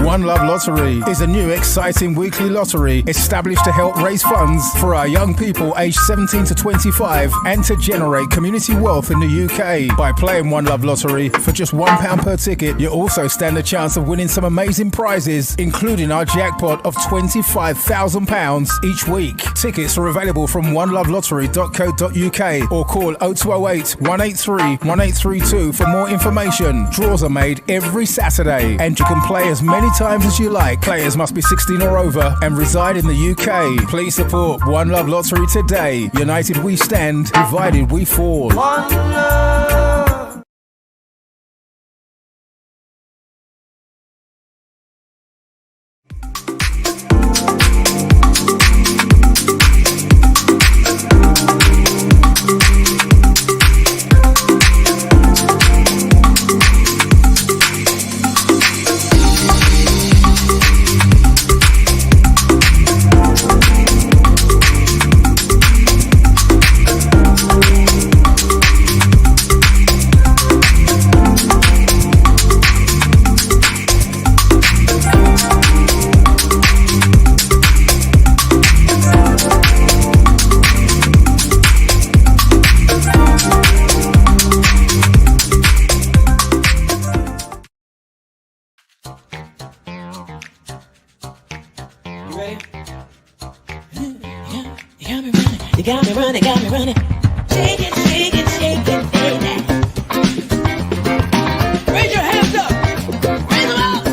One Love Lottery is a new exciting weekly lottery established to help raise funds for our young people aged 17 to 25 and to generate community wealth in the UK. By playing One Love Lottery for just £1 per ticket, you also stand a chance of winning some amazing prizes, including our jackpot of £25,000 each week. Tickets are available from onelovelottery.co.uk or call 0208 183 1832 for more information. Draws are made every Saturday and you can play as many times as you like. Players must be 16 or over and reside in the UK. Please support One Love Lottery today. United we stand, divided we fall. One love. Got me running. Shake it, shake it, shake it, baby. Raise your hands up. Raise them up.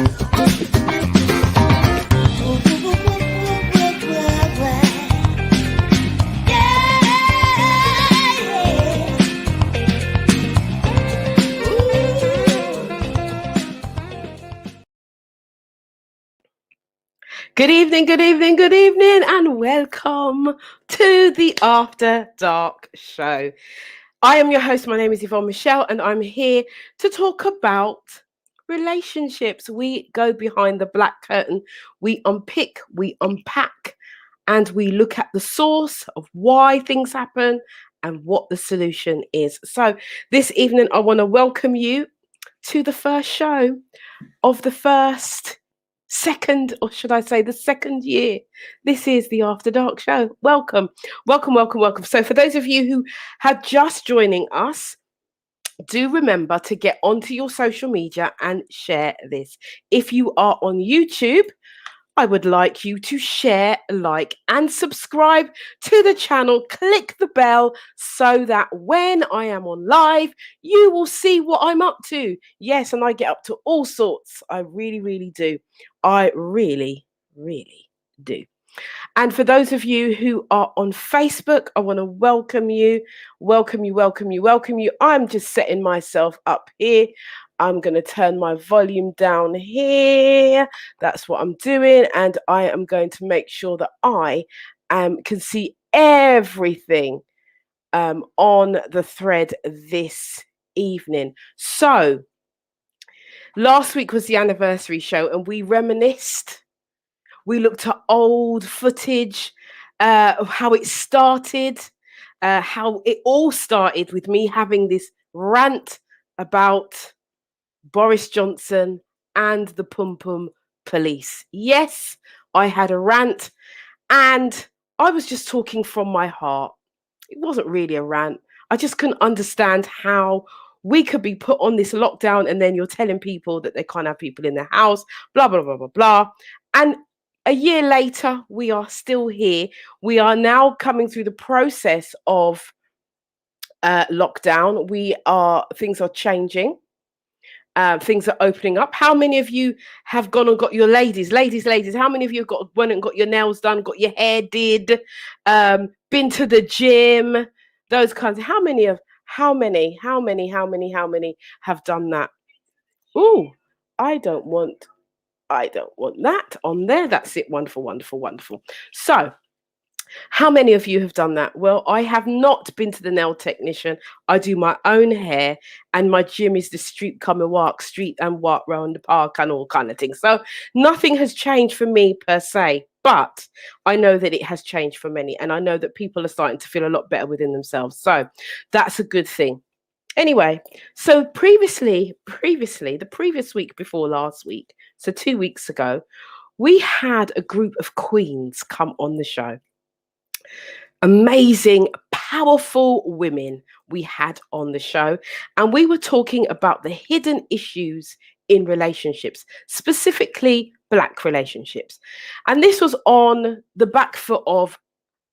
Good evening, and welcome to the After Dark Show. I am your host. My name is Yvonne Michelle, and I'm here to talk about relationships. We go behind the black curtain. We unpick, we unpack, and we look at the source of why things happen and what the solution is. So this evening, I want to welcome you to the first show of the second, or should I say the second year. This is the After Dark Show. Welcome. So for those of you who are just joining us, do remember to get onto your social media and share this. If you are on YouTube, I would like you to share, like, and subscribe to the channel. Click the bell so that when I am on live, you will see what I'm up to. Yes, and I get up to all sorts. I really do. I really do. And for those of you who are on Facebook, I want to welcome you. I'm just setting myself up here. I'm going to turn my volume down here. That's what I'm doing. And I am going to make sure that I can see everything on the thread this evening. So last week was the anniversary show and we reminisced. We looked at old footage of how it started, how it all started with me having this rant about Boris Johnson and the Pum Pum police. Yes, I had a rant and I was just talking from my heart. It wasn't really a rant. I just couldn't understand how we could be put on this lockdown and then you're telling people that they can't have people in their house, blah, blah, blah, blah, blah. And a year later, we are still here. We are now coming through the process of lockdown. Things are changing. Things are opening up. How many of you have gone and got your ladies? How many of you have went and got your nails done, got your hair did, been to the gym, those kinds? How many have done that? Ooh, I don't want that on there. That's it. Wonderful. So, how many of you have done that? Well, I have not been to the nail technician. I do my own hair, and my gym is the street and walk round the park and all kind of things. So nothing has changed for me per se, but I know that it has changed for many, and I know that people are starting to feel a lot better within themselves. So that's a good thing. Anyway, so previously, the previous week before last week, so 2 weeks ago, we had a group of queens come on the show. Amazing, powerful women we had on the show. And we were talking about the hidden issues in relationships, specifically Black relationships. And this was on the back foot of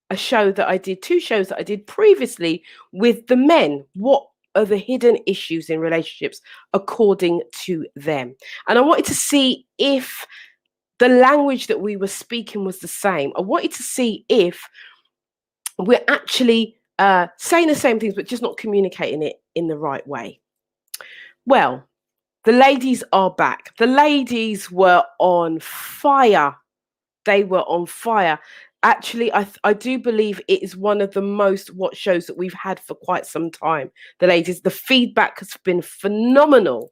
a show that I did, 2 shows that I did previously with the men. What are the hidden issues in relationships according to them? And I wanted to see if the language that we were speaking was the same. I wanted to see if we're actually saying the same things, but just not communicating it in the right way. Well, the ladies are back. The ladies were on fire. They were on fire. Actually, I do believe it is one of the most watched shows that we've had for quite some time. The ladies, the feedback has been phenomenal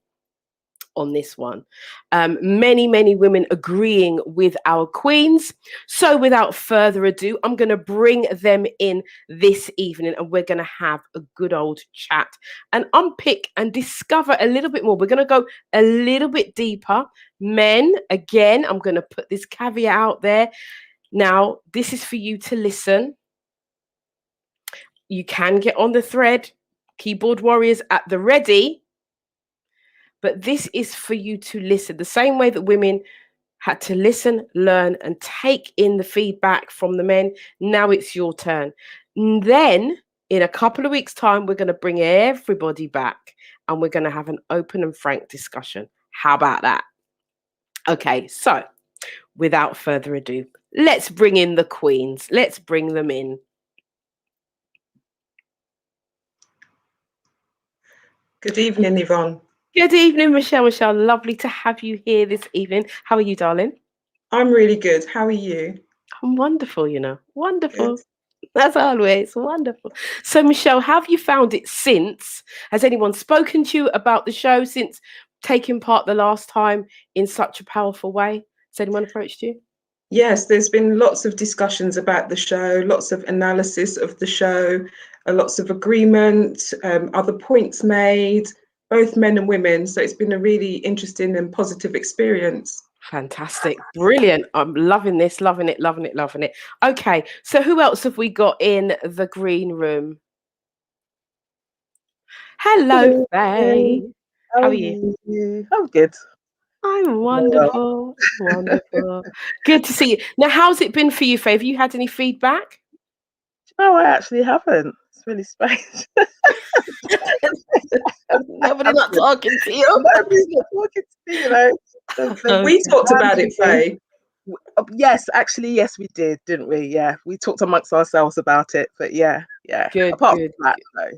on this one. Many women agreeing with our queens. So without further ado, I'm going to bring them in this evening and we're going to have a good old chat and unpick and discover a little bit more. We're going to go a little bit deeper. Men, again, I'm going to put this caveat out there. Now, this is for you to listen. You can get on the thread, keyboard warriors at the ready. But this is for you to listen. The same way that women had to listen, learn, and take in the feedback from the men, now it's your turn. And then, in a couple of weeks' time, we're going to bring everybody back and we're going to have an open and frank discussion. How about that? Okay, so without further ado, let's bring in the queens. Let's bring them in. Good evening, Yvonne. Good evening, Miche'l Michel. Lovely to have you here this evening. How are you, darling? I'm really good. How are you? I'm wonderful, you know. Wonderful. Good. That's always wonderful. So, Michelle, how have you found it since? Has anyone spoken to you about the show since taking part the last time in such a powerful way? Has anyone approached you? Yes, there's been lots of discussions about the show, lots of analysis of the show, lots of agreement, other points made, both men and women. So it's been a really interesting and positive experience. Fantastic. Brilliant. I'm loving this, loving it. Okay, so who else have we got in the green room? Hello, Faye. How are you? I'm good. I'm wonderful. Wonderful. Good to see you. Now, how's it been for you, Faye? Have you had any feedback? No, I actually haven't. It's really strange. Nobody's not talking to you. Nobody's not talking to me, you know. We talked about it, Faye. Yes, actually, yes, we did, didn't we? Yeah, we talked amongst ourselves about it, but yeah. Good, Apart good, from that, good. No.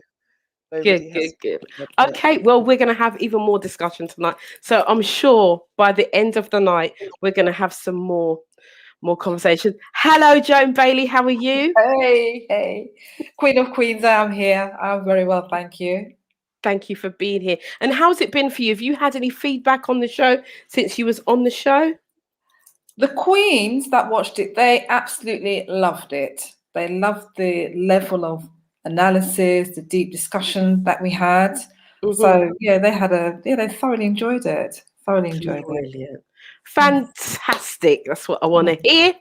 Good. Okay, well, we're going to have even more discussion tonight. So I'm sure by the end of the night, we're going to have some more conversations. Hello, Joan Bailey. How are you? Hey. Queen of Queens, I'm here. I'm very well, thank you. Thank you for being here. And how's it been for you? Have you had any feedback on the show since you was on the show? The queens that watched it, they absolutely loved it. They loved the level of analysis, the deep discussion that we had. Mm-hmm. So yeah, they thoroughly enjoyed it. Brilliant. Fantastic. That's what I want to hear.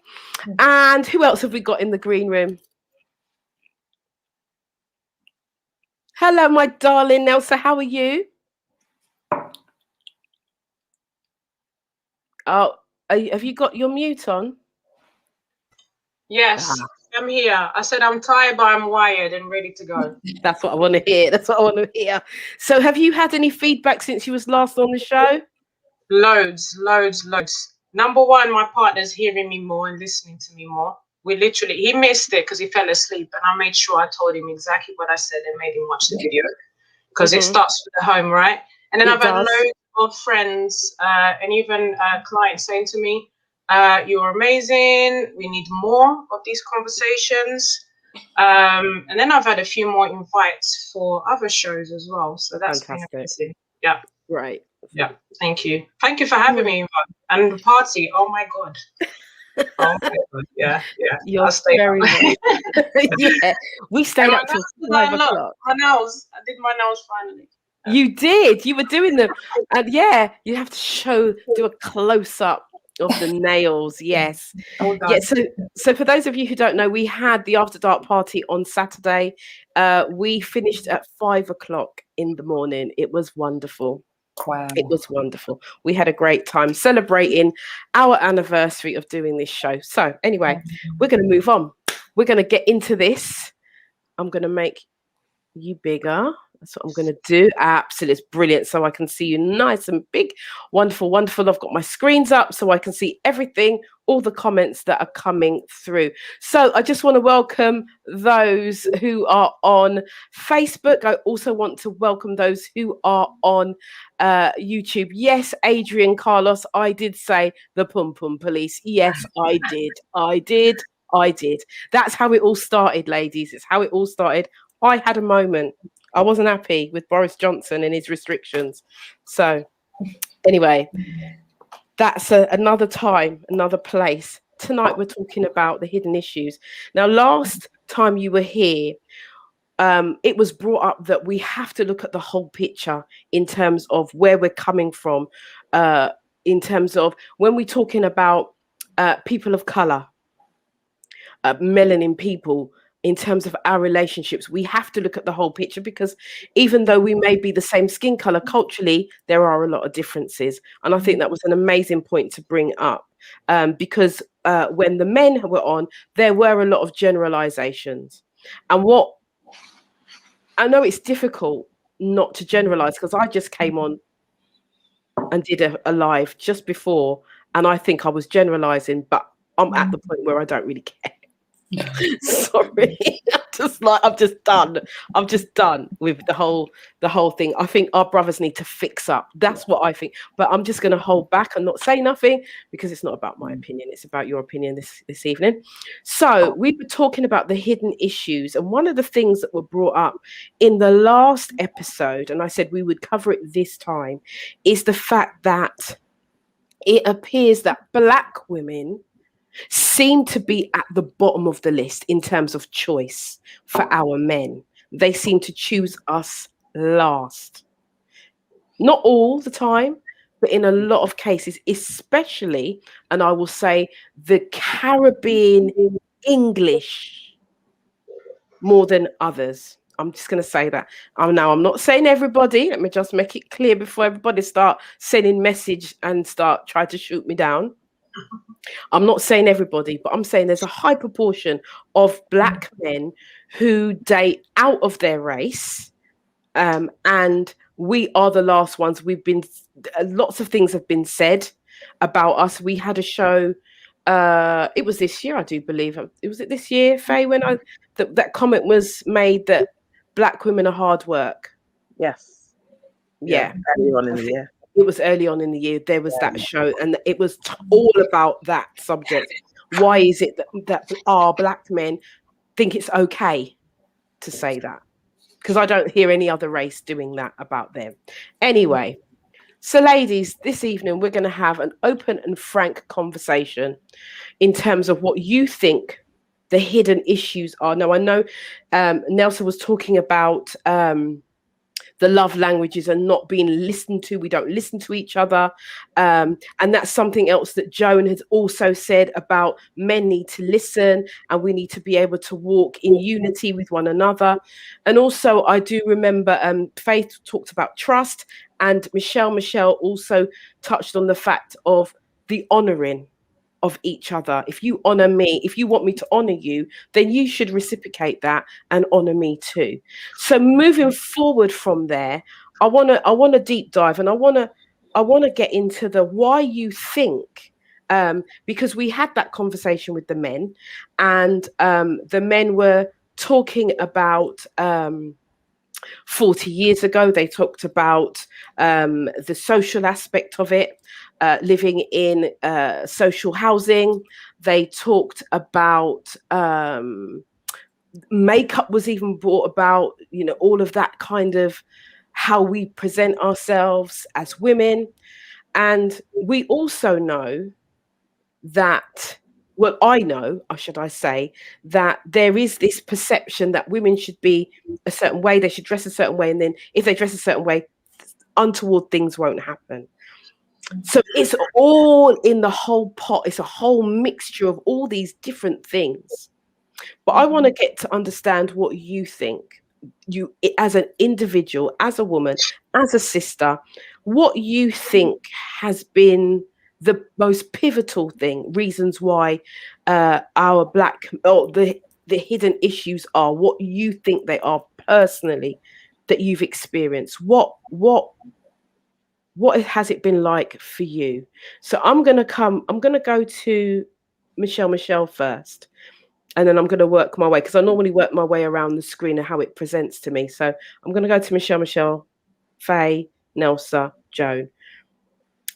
And who else have we got in the green room? Hello, my darling Neusa. How are you? Oh, have you got your mute on? Yes, I'm here. I said I'm tired, but I'm wired and ready to go. That's what I want to hear. So have you had any feedback since you was last on the show? Loads. Number one, my partner's hearing me more and listening to me more. He missed it because he fell asleep, and I made sure I told him exactly what I said and made him watch the video because it starts with the home, right? And then I've had loads of friends and even clients saying to me, you're amazing. We need more of these conversations. And then I've had a few more invites for other shows as well. So that's fantastic. Been amazing. Yeah. Right. Yeah. Thank you. Thank you for having me, Yvonne. And the party. Oh my God. Oh my God. Yeah. You're I'll stay very up. right. Yeah, we stayed And up till 5 o'clock. my nails. I did my nails finally. You did. You were doing them, and yeah, you have to do a close up of the nails. Yes, All yeah. done. So for those of you who don't know, we had the after dark party on Saturday. We finished at 5 o'clock in the morning. It was wonderful. Wow. It was wonderful. We had a great time celebrating our anniversary of doing this show. So anyway, we're going to move on. We're going to get into this. I'm going to make you bigger. That's what I'm going to do. Absolutely. It's brilliant. So I can see you nice and big. Wonderful, wonderful. I've got my screens up so I can see everything, all the comments that are coming through. So I just want to welcome those who are on Facebook. I also want to welcome those who are on YouTube. Yes, Adrian Carlos, I did say the Pum Pum Police. Yes, I did. That's how it all started, ladies. It's how it all started. I had a moment. I wasn't happy with Boris Johnson and his restrictions. So anyway, that's another time, another place. Tonight we're talking about the hidden issues. Now, last time you were here, it was brought up that we have to look at the whole picture in terms of where we're coming from, in terms of when we're talking about people of color, melanin people, in terms of our relationships, we have to look at the whole picture, because even though we may be the same skin color, culturally, there are a lot of differences. And I think that was an amazing point to bring up, because when the men were on, there were a lot of generalizations. And what I know, it's difficult not to generalize, because I just came on and did a live just before, and I think I was generalizing, but I'm at the point where I don't really care. Sorry, I'm just done with the whole thing. I think our brothers need to fix up. That's what I think. But I'm just going to hold back and not say nothing, because it's not about my opinion. It's about your opinion this evening. So we were talking about the hidden issues, and one of the things that were brought up in the last episode, and I said we would cover it this time, is the fact that it appears that Black women seem to be at the bottom of the list in terms of choice for our men. They seem to choose us last. Not all the time, but in a lot of cases, especially, and I will say, the Caribbean English more than others. I'm just going to say that. Now, I'm not saying everybody. Let me just make it clear before everybody start sending message and start trying to shoot me down. I'm not saying everybody, but I'm saying there's a high proportion of Black men who date out of their race, and we are the last ones. Lots of things have been said about us. We had a show, it was this year, I do believe. Was it this year, Faye, when that comment was made that Black women are hard work? Yes. Yeah. Early on in the year. It was early on in the year. There was that show, and it was all about that subject. Why is it that our Black men think it's okay to say that? Because I don't hear any other race doing that about them. Anyway, so ladies, this evening we're going to have an open and frank conversation in terms of what you think the hidden issues are. Now, I know Neusa was talking about the love languages are not being listened to. We don't listen to each other. And that's something else that Joan has also said about men need to listen, and we need to be able to walk in unity with one another. And also, I do remember Faith talked about trust, and Miche'l Michel also touched on the fact of the honoring of each other. If you honor me, if you want me to honor you, then you should reciprocate that and honor me too. So moving forward from there, I want to deep dive, and I want to get into the why you think, because we had that conversation with the men, and the men were talking about 40 years ago. They talked about the social aspect of it, living in social housing. They talked about makeup was even brought about, all of that kind of how we present ourselves as women. And we also know that well, I know, or should I say, that there is this perception that women should be a certain way, they should dress a certain way, and then if they dress a certain way, untoward things won't happen. So it's all in the whole pot. It's a whole mixture of all these different things. But I want to get to understand what you think, you as an individual, as a woman, as a sister, what you think has been the most pivotal thing, reasons why our Black, or the hidden issues are, what you think they are personally that you've experienced. What has it been like for you? So I'm going to go to Miche'l Michel first, and then I'm going to work my way, because I normally work my way around the screen and how it presents to me. So I'm going to go to Miche'l Michel, Faye, Neusa, Joan,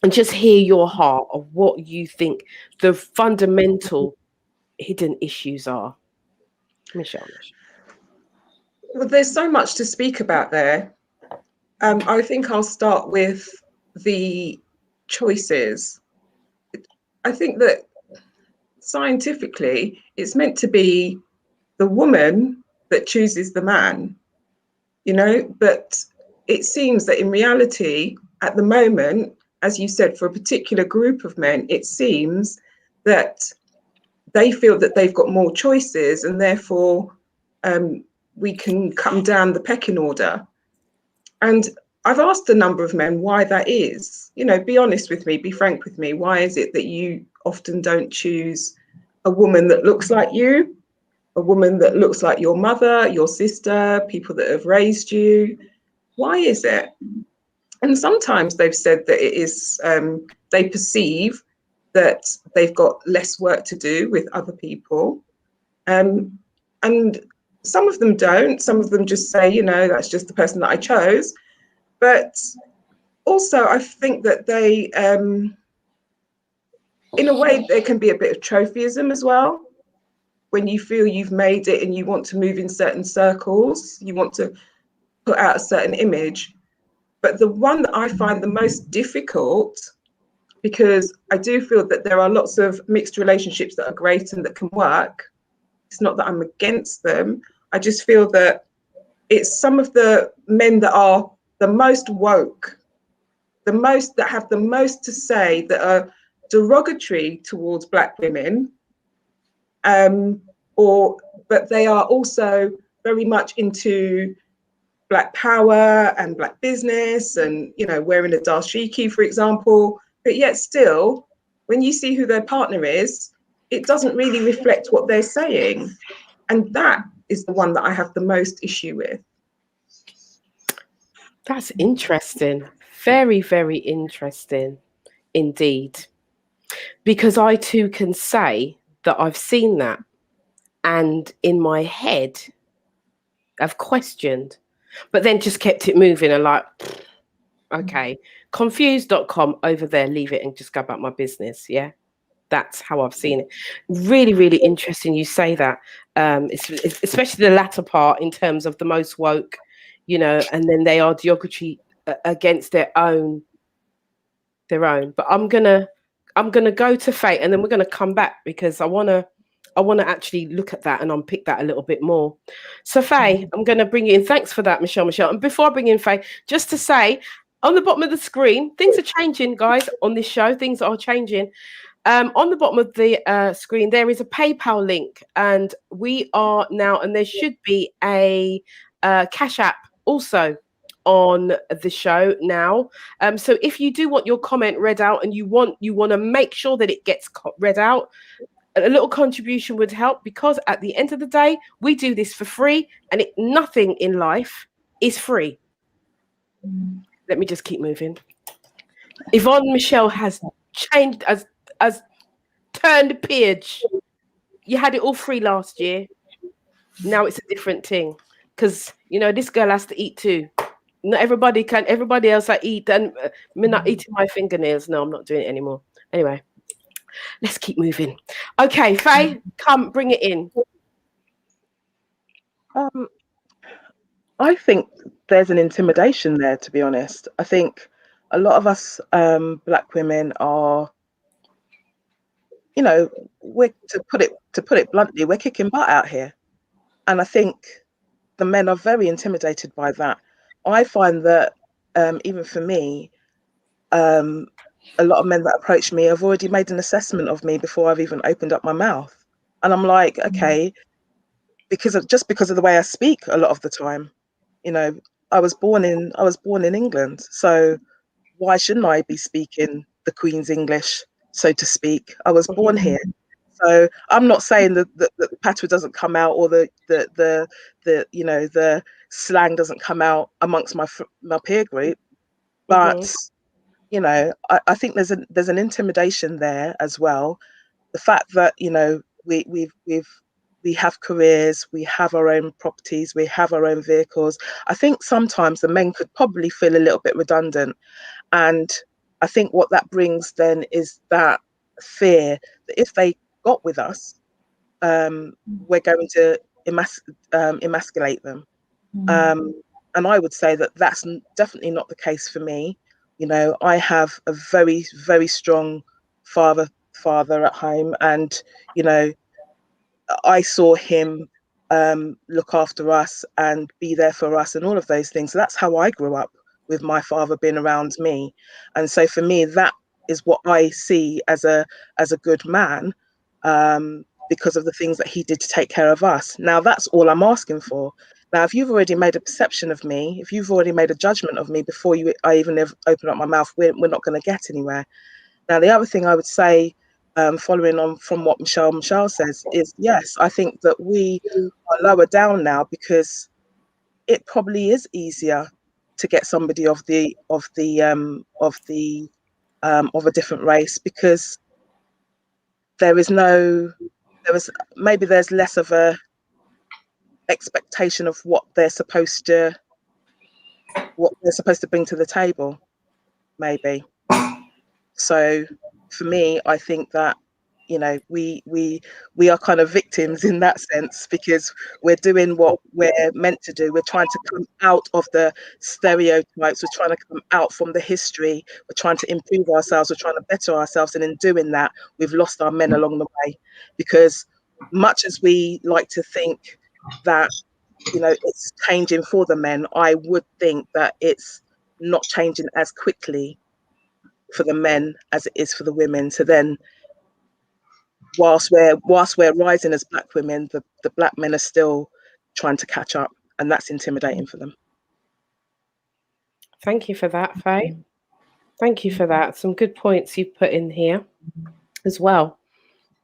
and just hear your heart of what you think the fundamental hidden issues are. Miche'l. Well, there's so much to speak about there. I think I'll start with the choices. I think that scientifically, it's meant to be the woman that chooses the man, you know, but it seems that in reality, at the moment, as you said, for a particular group of men, it seems that they feel that they've got more choices, and therefore we can come down the pecking order. And I've asked a number of men why that is. You know, be honest with me, be frank with me. Why is it that you often don't choose a woman that looks like you, a woman that looks like your mother, your sister, people that have raised you? Why is it? And sometimes they've said that it is, they perceive that they've got less work to do with other people. And some of them don't. Some of them just say, you know, that's just the person that I chose. But also, I think that they, in a way, there can be a bit of trophyism as well. When you feel you've made it and you want to move in certain circles, you want to put out a certain image. But the one that I find the most difficult, because I do feel that there are lots of mixed relationships that are great and that can work. It's not that I'm against them. I just feel that it's some of the men that are the most woke, that have the most to say, that are derogatory towards Black women, but they are also very much into Black power and Black business, and, you know, wearing a dashiki, for example. But yet still, when you see who their partner is, it doesn't really reflect what they're saying. And that is the one that I have the most issue with. That's interesting. Very, very interesting indeed. Because I too can say that I've seen that, and in my head I've questioned, but then just kept it moving and like, okay, confused.com over there, leave it and just go about my business. Yeah. That's how I've seen it. Really, really interesting you say that. It's especially the latter part, in terms of the most woke, you know, and then they are derogatory against their own. But I'm gonna go to Faye, and then we're gonna come back, because I wanna actually look at that and unpick that a little bit more. So Faye, I'm gonna bring you in. Thanks for that, Miche'l Michel. And before I bring in Faye, just to say, on the bottom of the screen, things are changing, guys. On this show, things are changing. On the bottom of the screen, there is a PayPal link, and we are now, and there should be a Cash App also on the show now. So if you do want your comment read out, and you want to make sure that it gets read out, a little contribution would help, because at the end of the day, we do this for free, and nothing in life is free. Let me just keep moving. Yvonne Michelle has changed, as turned the page. You had it all free last year. Now it's a different thing, because, you know, this girl has to eat too. Not everybody can. Everybody else I eat, and me not eating my fingernails. No, I'm not doing it anymore. Anyway, let's keep moving. Okay, Faye, come, bring it in. I think there's an intimidation there, to be honest. I think a lot of us Black women are you know, we're to put it bluntly, we're kicking butt out here. And I think the men are very intimidated by that. I find that even for me, a lot of men that approach me have already made an assessment of me before I've even opened up my mouth. And I'm like, okay, because of the way I speak a lot of the time. You know, I was born in England, so why shouldn't I be speaking the Queen's English, so to speak? I was born here. So I'm not saying that the patois doesn't come out, or the you know, the slang doesn't come out amongst my peer group, but you know, I think there's an intimidation there as well. The fact that, you know, we have careers, we have our own properties, we have our own vehicles. I think sometimes the men could probably feel a little bit redundant, and I think what that brings then is that fear that if they got with us, we're going to emasculate them. And I would say that that's definitely not the case for me. You know, I have a very, very strong father at home, and you know, I saw him look after us and be there for us and all of those things. So that's how I grew up, with my father being around me. And so for me, that is what I see as a good man, because of the things that he did to take care of us. Now, that's all I'm asking for. Now, if you've already made a perception of me, if you've already made a judgment of me before I even open up my mouth, we're not going to get anywhere. Now, the other thing I would say, following on from what Miche'l Michel says, is yes, I think that we are lower down now because it probably is easier to get somebody of a different race, because there's less of a expectation of what they're supposed to bring to the table, maybe. So for me, I think that, you know, we are kind of victims in that sense, because we're doing what we're meant to do. We're trying to come out of the stereotypes. We're trying to come out from the history. We're trying to improve ourselves. We're trying to better ourselves. And in doing that, we've lost our men along the way, because much as we like to think that, you know, it's changing for the men, I would think that it's not changing as quickly for the men as it is for the women. So then, whilst we're rising as black women, the black men are still trying to catch up, and that's intimidating for them. Thank you for that, Faye. Thank you for that. Some good points you've put in here as well.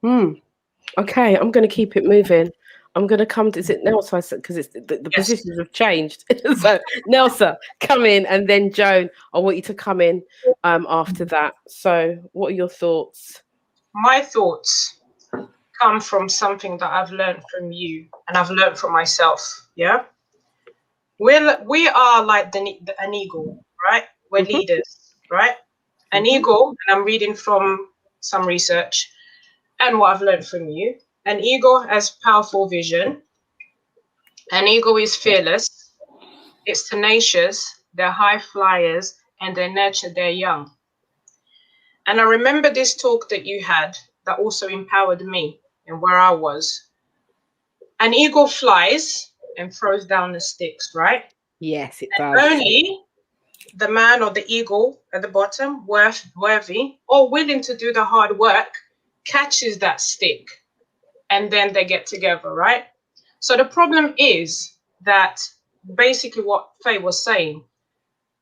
Okay, I'm going to keep it moving. I'm going to come to, is it Neusa? Because it's the positions have changed. So Neusa, come in, and then Joan, I want you to come in after that. So what are your thoughts? My thoughts come from something that I've learned from you and I've learned from myself. Yeah, we are like an eagle, right? We're leaders, right? An eagle, and I'm reading from some research and what I've learned from you. An eagle has powerful vision. An eagle is fearless. It's tenacious. They're high flyers, and they nurture their young. And I remember this talk that you had that also empowered me and where I was. An eagle flies and throws down the sticks, right? Yes, it and does. Only the man or the eagle at the bottom, worthy or willing to do the hard work, catches that stick, and then they get together, right? So the problem is that basically what Faye was saying,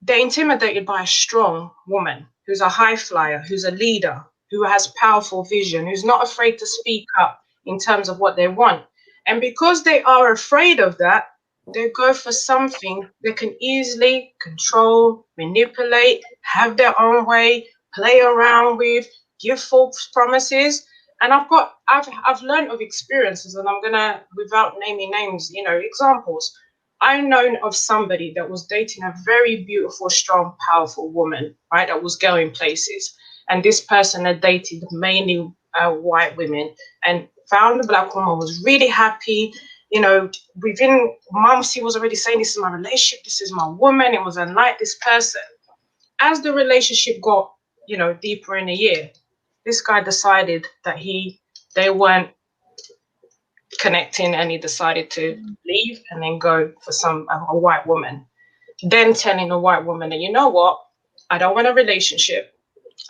they're intimidated by a strong woman who's a high flyer, who's a leader, who has powerful vision, who's not afraid to speak up in terms of what they want. And because they are afraid of that, they go for something they can easily control, manipulate, have their own way, play around with, give false promises. And I've learned of experiences, and I'm gonna, without naming names, you know, examples. I know of somebody that was dating a very beautiful, strong, powerful woman, right? That was going places. And this person had dated mainly white women and found a black woman, was really happy. You know, within months, he was already saying, this is my relationship, this is my woman. It was unlike this person. As the relationship got, you know, deeper in a year, This guy decided that they weren't connecting, and he decided to leave and then go for a white woman. Then telling a white woman that, you know what, I don't want a relationship.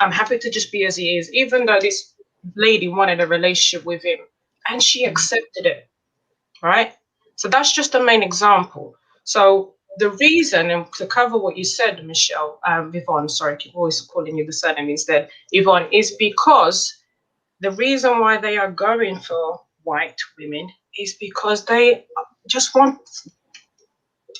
I'm happy to just be as he is, even though this lady wanted a relationship with him, and she accepted it, right? So that's just the main example. So the reason, and to cover what you said, Michelle, Yvonne, sorry, I keep always calling you the surname instead, Yvonne, is because the reason why they are going for white women is because they just want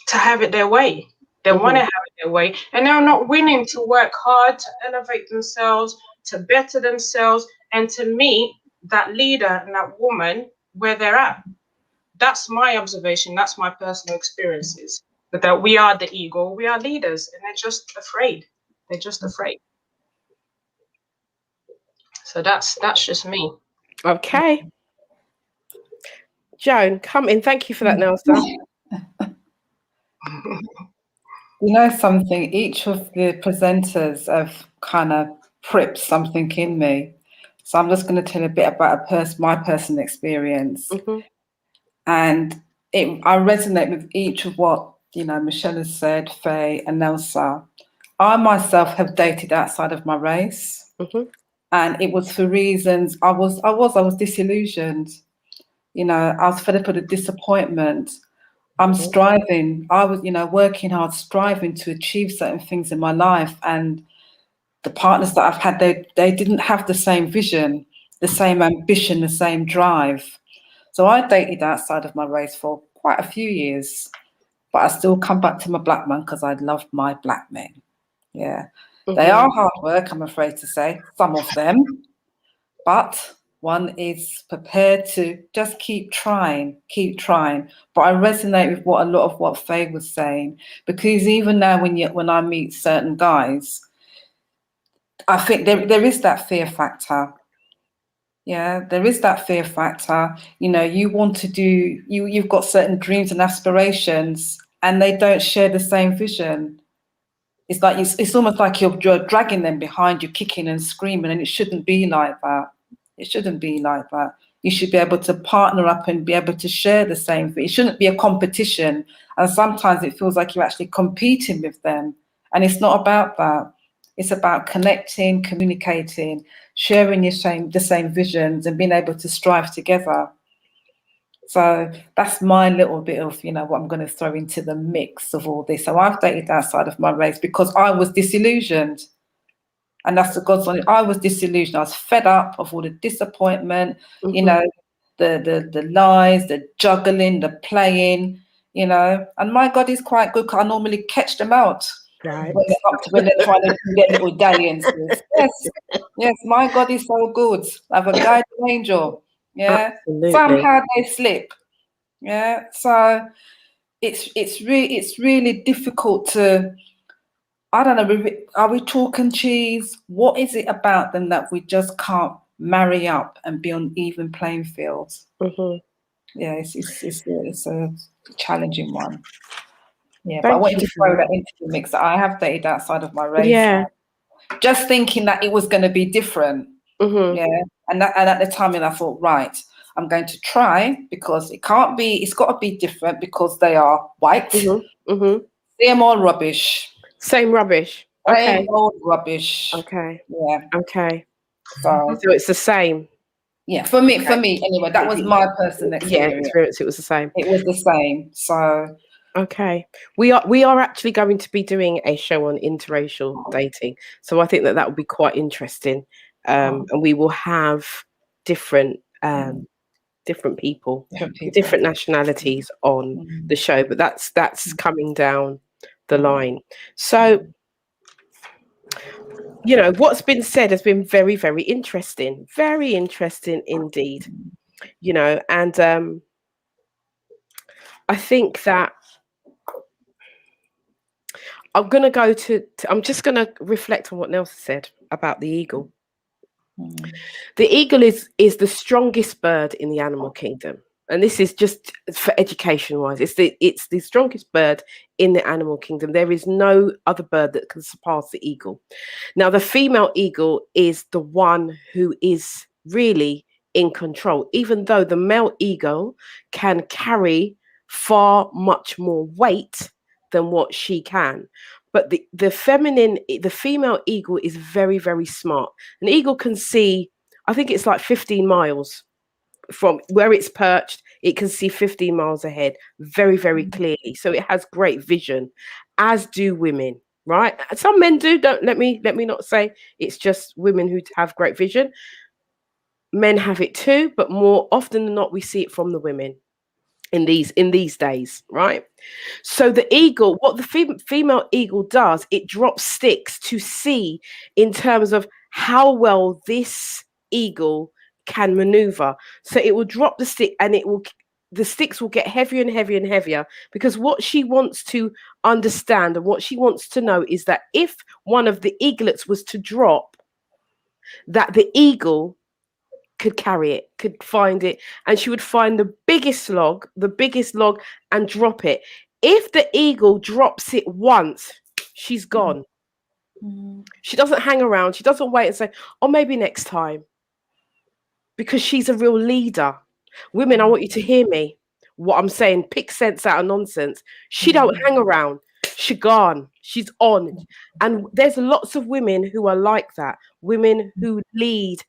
to have it their way. They want to have it their way, and they're not willing to work hard to elevate themselves, to better themselves, and to meet that leader and that woman where they're at. That's my observation. That's my personal experiences. But that we are the ego, we are leaders, and they're just afraid. They're just afraid. So that's just me. Okay. Joan, come in. Thank you for that, Neusa. You know something, each of the presenters have kind of pricked something in me. So I'm just going to tell a bit about my personal experience. And I resonate with each of what, Michelle has said, Faye and Neusa. I myself have dated outside of my race. And it was for reasons, I was disillusioned. I was fed up with the disappointment. I'm striving. I was, working hard, striving to achieve certain things in my life. And the partners that I've had, they didn't have the same vision, the same ambition, the same drive. So I dated outside of my race for quite a few years, but I still come back to my black man because I love my black men. Yeah. They are hard work, I'm afraid to say, some of them, but one is prepared to just keep trying. But I resonate with a lot of what Faye was saying, because even now when I meet certain guys, I think there is that fear factor. Yeah, there is that fear factor. You want to do, you've got certain dreams and aspirations, and they don't share the same vision. It's like it's almost like you're dragging them behind you, kicking and screaming, and it shouldn't be like that. It shouldn't be like that. You should be able to partner up and be able to share the same thing. It shouldn't be a competition. And sometimes it feels like you're actually competing with them. And it's not about that. It's about connecting, communicating, sharing the same visions, and being able to strive together. So that's my little bit of, what I'm going to throw into the mix of all this. So I've dated outside of my race because I was disillusioned. And that's the God's honest. I was disillusioned. I was fed up of all the disappointment, the lies, the juggling, the playing, And my God is quite good because I normally catch them out when they're trying to get little dalliances. Yes, my God is so good. I have a guardian angel. Yeah, absolutely. Somehow they slip. Yeah, so it's really difficult to. I don't know, are we talking cheese? What is it about them that we just can't marry up and be on even playing fields? Yeah, it's a challenging one. Yeah, but I wanted to throw that into the mix. I have dated outside of my race. Yeah. Just thinking that it was going to be different. Yeah, and at the time, I thought, right, I'm going to try because it's got to be different because they are white. They're all rubbish. Same rubbish. Okay. Same old rubbish. Okay. Yeah. Okay. So it's the same. Yeah. For me anyway. That was my personal experience. Yeah, experience. It was the same. It was the same. So. Okay. We are actually going to be doing a show on interracial dating. So I think that would be quite interesting. And we will have different people, different nationalities on the show. But that's coming down the line. So, what's been said has been very, very interesting indeed, and I think that I'm going to go I'm just going to reflect on what Neusa said about the eagle. The eagle is the strongest bird in the animal kingdom. and this is just for education wise, it's the strongest bird in the animal kingdom. There is no other bird that can surpass the eagle. Now, the female eagle is the one who is really in control, even though the male eagle can carry far much more weight than what she can. But the female eagle is very, very smart. An eagle can see, I think it's like 15 miles from where it's perched. It can see 15 miles ahead very, very clearly. So it has great vision, as do women, right? Some men do. Don't let me not say it's just women who have great vision. Men have it too, but more often than not, we see it from the women in these days, right? So the eagle, what the female eagle does, it drops sticks to see in terms of how well this eagle can maneuver. So it will drop the stick, and the sticks will get heavier and heavier and heavier, because what she wants to understand and what she wants to know is that if one of the eaglets was to drop, that the eagle could carry it, could find it, and she would find the biggest log and drop it. If the eagle drops it once, she's gone. She doesn't hang around. She doesn't wait and say, oh, maybe next time, because she's a real leader. Women, I want you to hear me. What I'm saying, pick sense out of nonsense. She don't hang around. She gone. She's on. And there's lots of women who are like that. Women who lead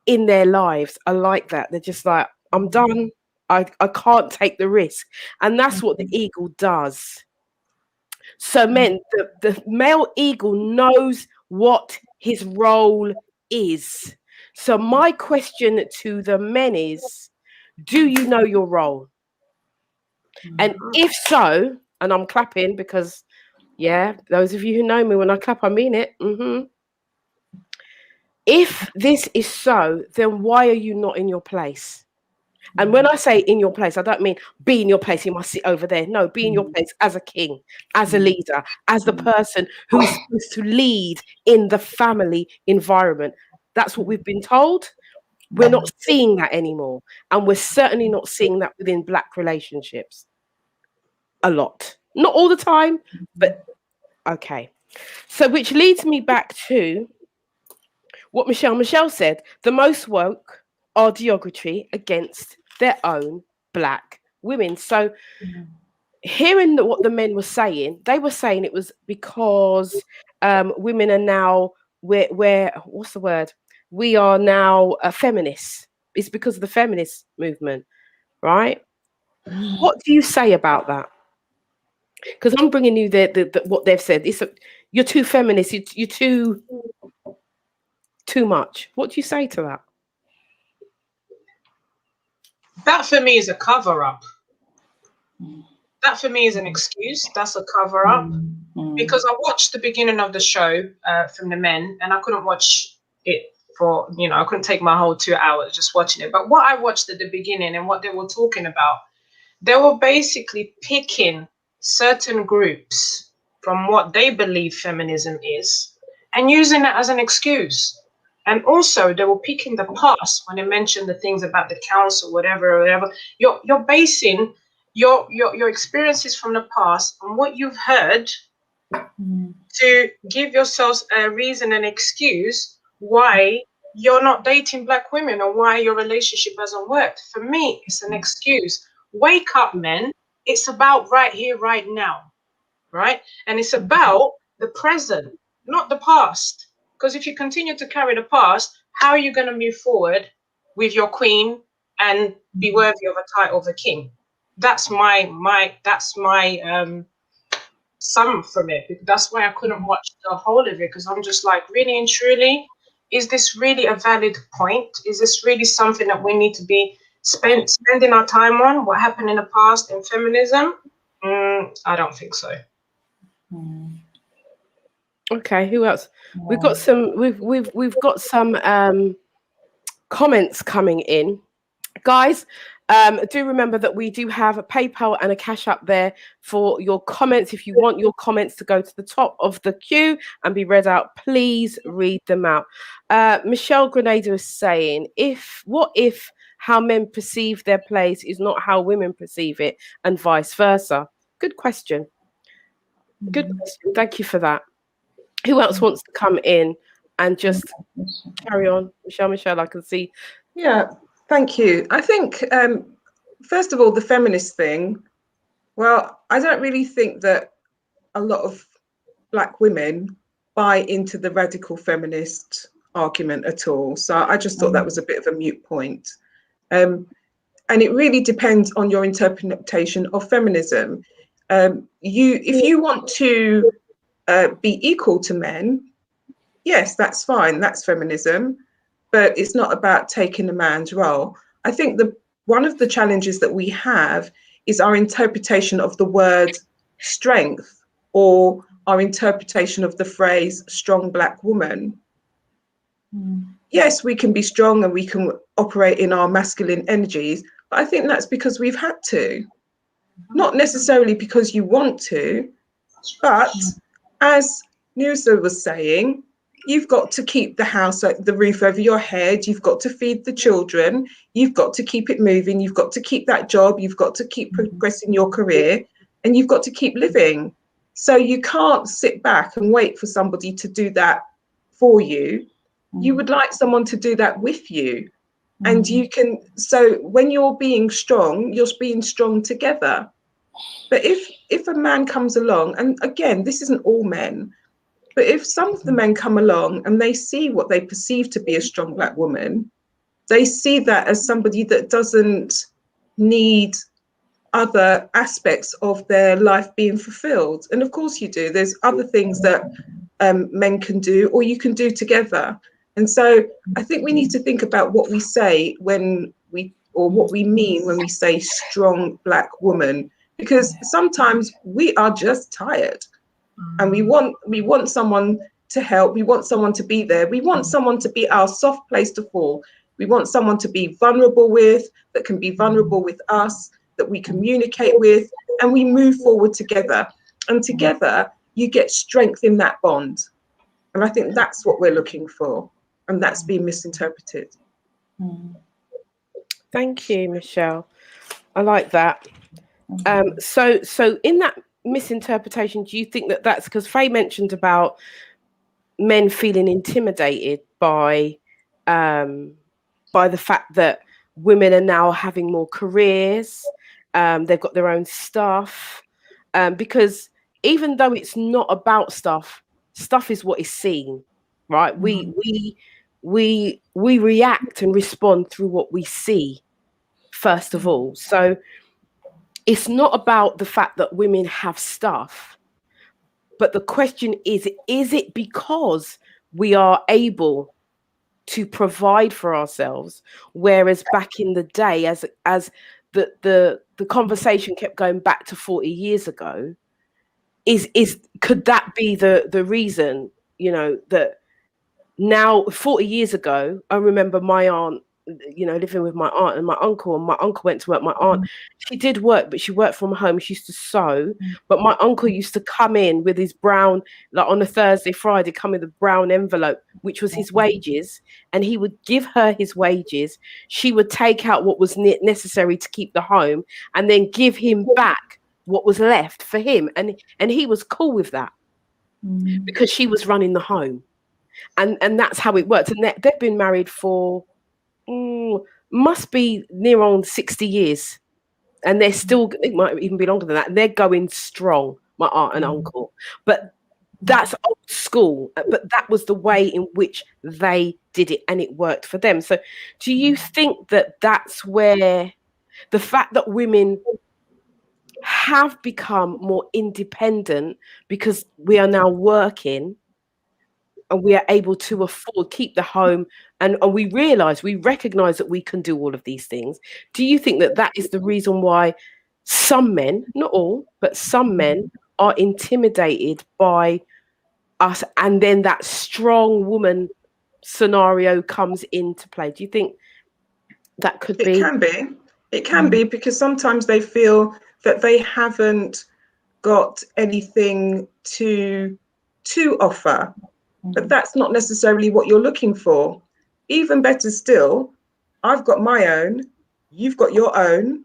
in their lives are like that. They're just like, I'm done. I can't take the risk. And that's what the eagle does. So men, the male eagle knows what his role is. So my question to the men is, do you know your role? And if so, and I'm clapping because, yeah, those of you who know me, when I clap, I mean it. If this is so, then why are you not in your place? And when I say in your place, I don't mean be in your place, you must sit over there. No, be in your place as a king, as a leader, as the person who's supposed to lead in the family environment. That's what we've been told. We're not seeing that anymore. And we're certainly not seeing that within Black relationships. A lot. Not all the time, but okay. So which leads me back to what Miche'l Michel said. The most woke are derogatory against their own Black women. So hearing what the men were saying, they were saying it was because women are now, we're what's the word? We are now feminists. It's because of the feminist movement, right? What do you say about that? Because I'm bringing you the what they've said. You're too feminist. You're too much. What do you say to that? That for me is a cover-up. That for me is an excuse. That's a cover-up. Because I watched the beginning of the show from the men, and I couldn't watch it for, I couldn't take my whole 2 hours just watching it. But what I watched at the beginning and what they were talking about, they were basically picking certain groups from what they believe feminism is and using it as an excuse. And also they were picking the past when they mentioned the things about the council, whatever. You're basing your experiences from the past on what you've heard to give yourselves a reason and excuse why you're not dating Black women or why your relationship hasn't worked. For me, it's an excuse. Wake up, men. It's about right here, right now, right? And it's about the present, not the past. Because if you continue to carry the past, how are you going to move forward with your queen and be worthy of a title of a king? That's my sum from it. That's why I couldn't watch the whole of it, because I'm just like, really and truly, is this really a valid point? Is this really something that we need to be spending our time on? What happened in the past in feminism? I don't think so. Okay, who else? We've got some. We've got some comments coming in, guys. Do remember that we do have a PayPal and a Cash App there for your comments. If you want your comments to go to the top of the queue and be read out, please read them out. Michelle Grenada is saying, what if how men perceive their place is not how women perceive it, and vice versa? Good question. Good question. Thank you for that. Who else wants to come in and just carry on? Michelle, I can see. Yeah, thank you. I think, first of all, the feminist thing, well, I don't really think that a lot of Black women buy into the radical feminist argument at all. So I just thought that was a bit of a moot point. And it really depends on your interpretation of feminism. If you want to be equal to men, yes, that's fine, that's feminism, but it's not about taking a man's role. I think one of the challenges that we have is our interpretation of the word strength, or our interpretation of the phrase strong Black woman. Yes, we can be strong and we can operate in our masculine energies, but I think that's because we've had to, not necessarily because you want to, but as Neusa was saying, you've got to keep the house, the roof over your head, you've got to feed the children, you've got to keep it moving, you've got to keep that job, you've got to keep progressing your career, and you've got to keep living. So you can't sit back and wait for somebody to do that for you. You would like someone to do that with you. And you can, so when you're being strong together. But if a man comes along, and again, this isn't all men, but if some of the men come along and they see what they perceive to be a strong Black woman, they see that as somebody that doesn't need other aspects of their life being fulfilled. And of course you do. There's other things that men can do, or you can do together. And so I think we need to think about what we say what we mean when we say strong Black woman, because sometimes we are just tired and we want someone to help. We want someone to be there. We want someone to be our soft place to fall. We want someone to be vulnerable with, that can be vulnerable with us, that we communicate with, and we move forward together. And together you get strength in that bond. And I think that's what we're looking for. And that's been misinterpreted. Thank you, Michelle. I like that. So in that misinterpretation, do you think that that's because Faye mentioned about men feeling intimidated by the fact that women are now having more careers, they've got their own stuff, because even though it's not about stuff is what is seen, right? We react and respond through what we see, first of all. So it's not about the fact that women have stuff, but the question is it because we are able to provide for ourselves, whereas back in the day, as the conversation kept going back to 40 years ago, could that be the reason, that now 40 years ago, I remember my aunt, living with my aunt and my uncle went to work. My aunt, she did work, but she worked from home. She used to sew, but my uncle used to come in with his brown, like on a Thursday, Friday, come with a brown envelope, which was his wages, and he would give her his wages. She would take out what was necessary to keep the home and then give him back what was left for him. And he was cool with that because she was running the home. And that's how it works. And they've been married for must be near on 60 years. And they're still, it might even be longer than that. They're going strong, my aunt and uncle. But that's old school. But that was the way in which they did it, and it worked for them. So do you think that that's where the fact that women have become more independent because we are now working and we are able to keep the home, and we recognize that we can do all of these things? Do you think that that is the reason why some men, not all, but some men are intimidated by us, and then that strong woman scenario comes into play? Do you think that could be? It can be because sometimes they feel that they haven't got anything to offer. But that's not necessarily what you're looking for. Even better still, I've got my own You've got your own,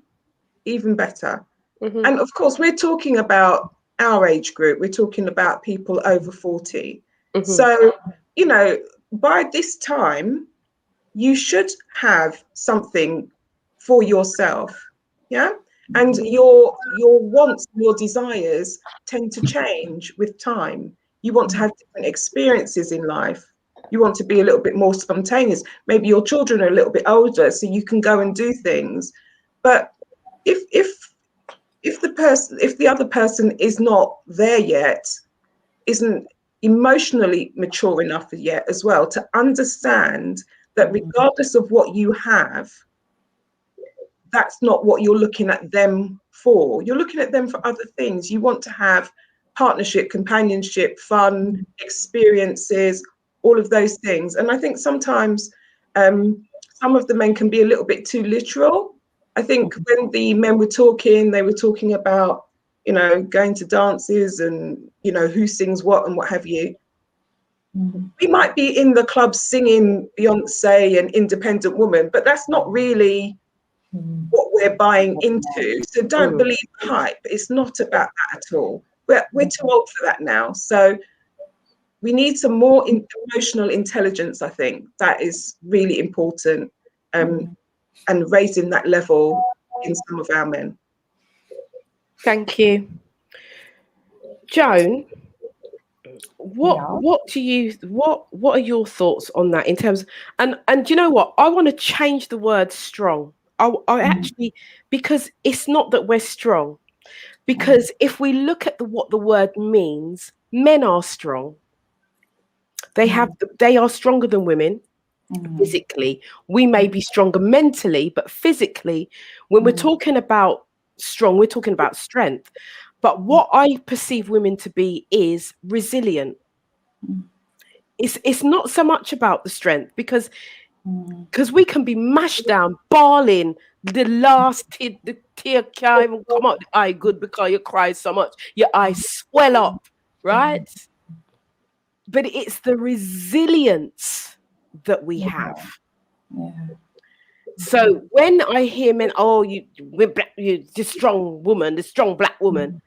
even better. Mm-hmm. And of course, we're talking about our age group. We're talking about people over 40. Mm-hmm. So, you know, by this time, you should have something for yourself. Yeah. And your wants, your desires tend to change with time. You want to have different experiences in life. You want to be a little bit more spontaneous. Maybe your children are a little bit older, so you can go and do things. But if the other person is not there yet, isn't emotionally mature enough yet as well to understand that regardless of what you have, that's not what you're looking at them for. You're looking at them for other things. You want to have partnership, companionship, fun, experiences, all of those things. And I think sometimes some of the men can be a little bit too literal. I think when the men were talking, they were talking about, you know, going to dances and, you know, who sings what and what have you. We might be in the club singing Beyonce and Independent Woman, but that's not really what we're buying into. So don't believe the hype. It's not about that at all. We're too old for that now. So we need some more emotional intelligence, I think. That is really important, and raising that level in some of our men. Thank you. Joan, what are your thoughts on that in terms, and do you know what? I want to change the word strong. I actually, because it's not that we're strong, because if we look at what the word means, men are strong. They are stronger than women physically. We may be stronger mentally, but physically, when we're talking about strong, we're talking about strength. But what I perceive women to be is resilient. It's not so much about the strength, because we can be mashed down, bawling, the last tear can't even come out the eye good because you cry so much, your eyes swell up, right? But it's the resilience that we have. So when I hear men, oh, you're the strong woman, the strong black woman,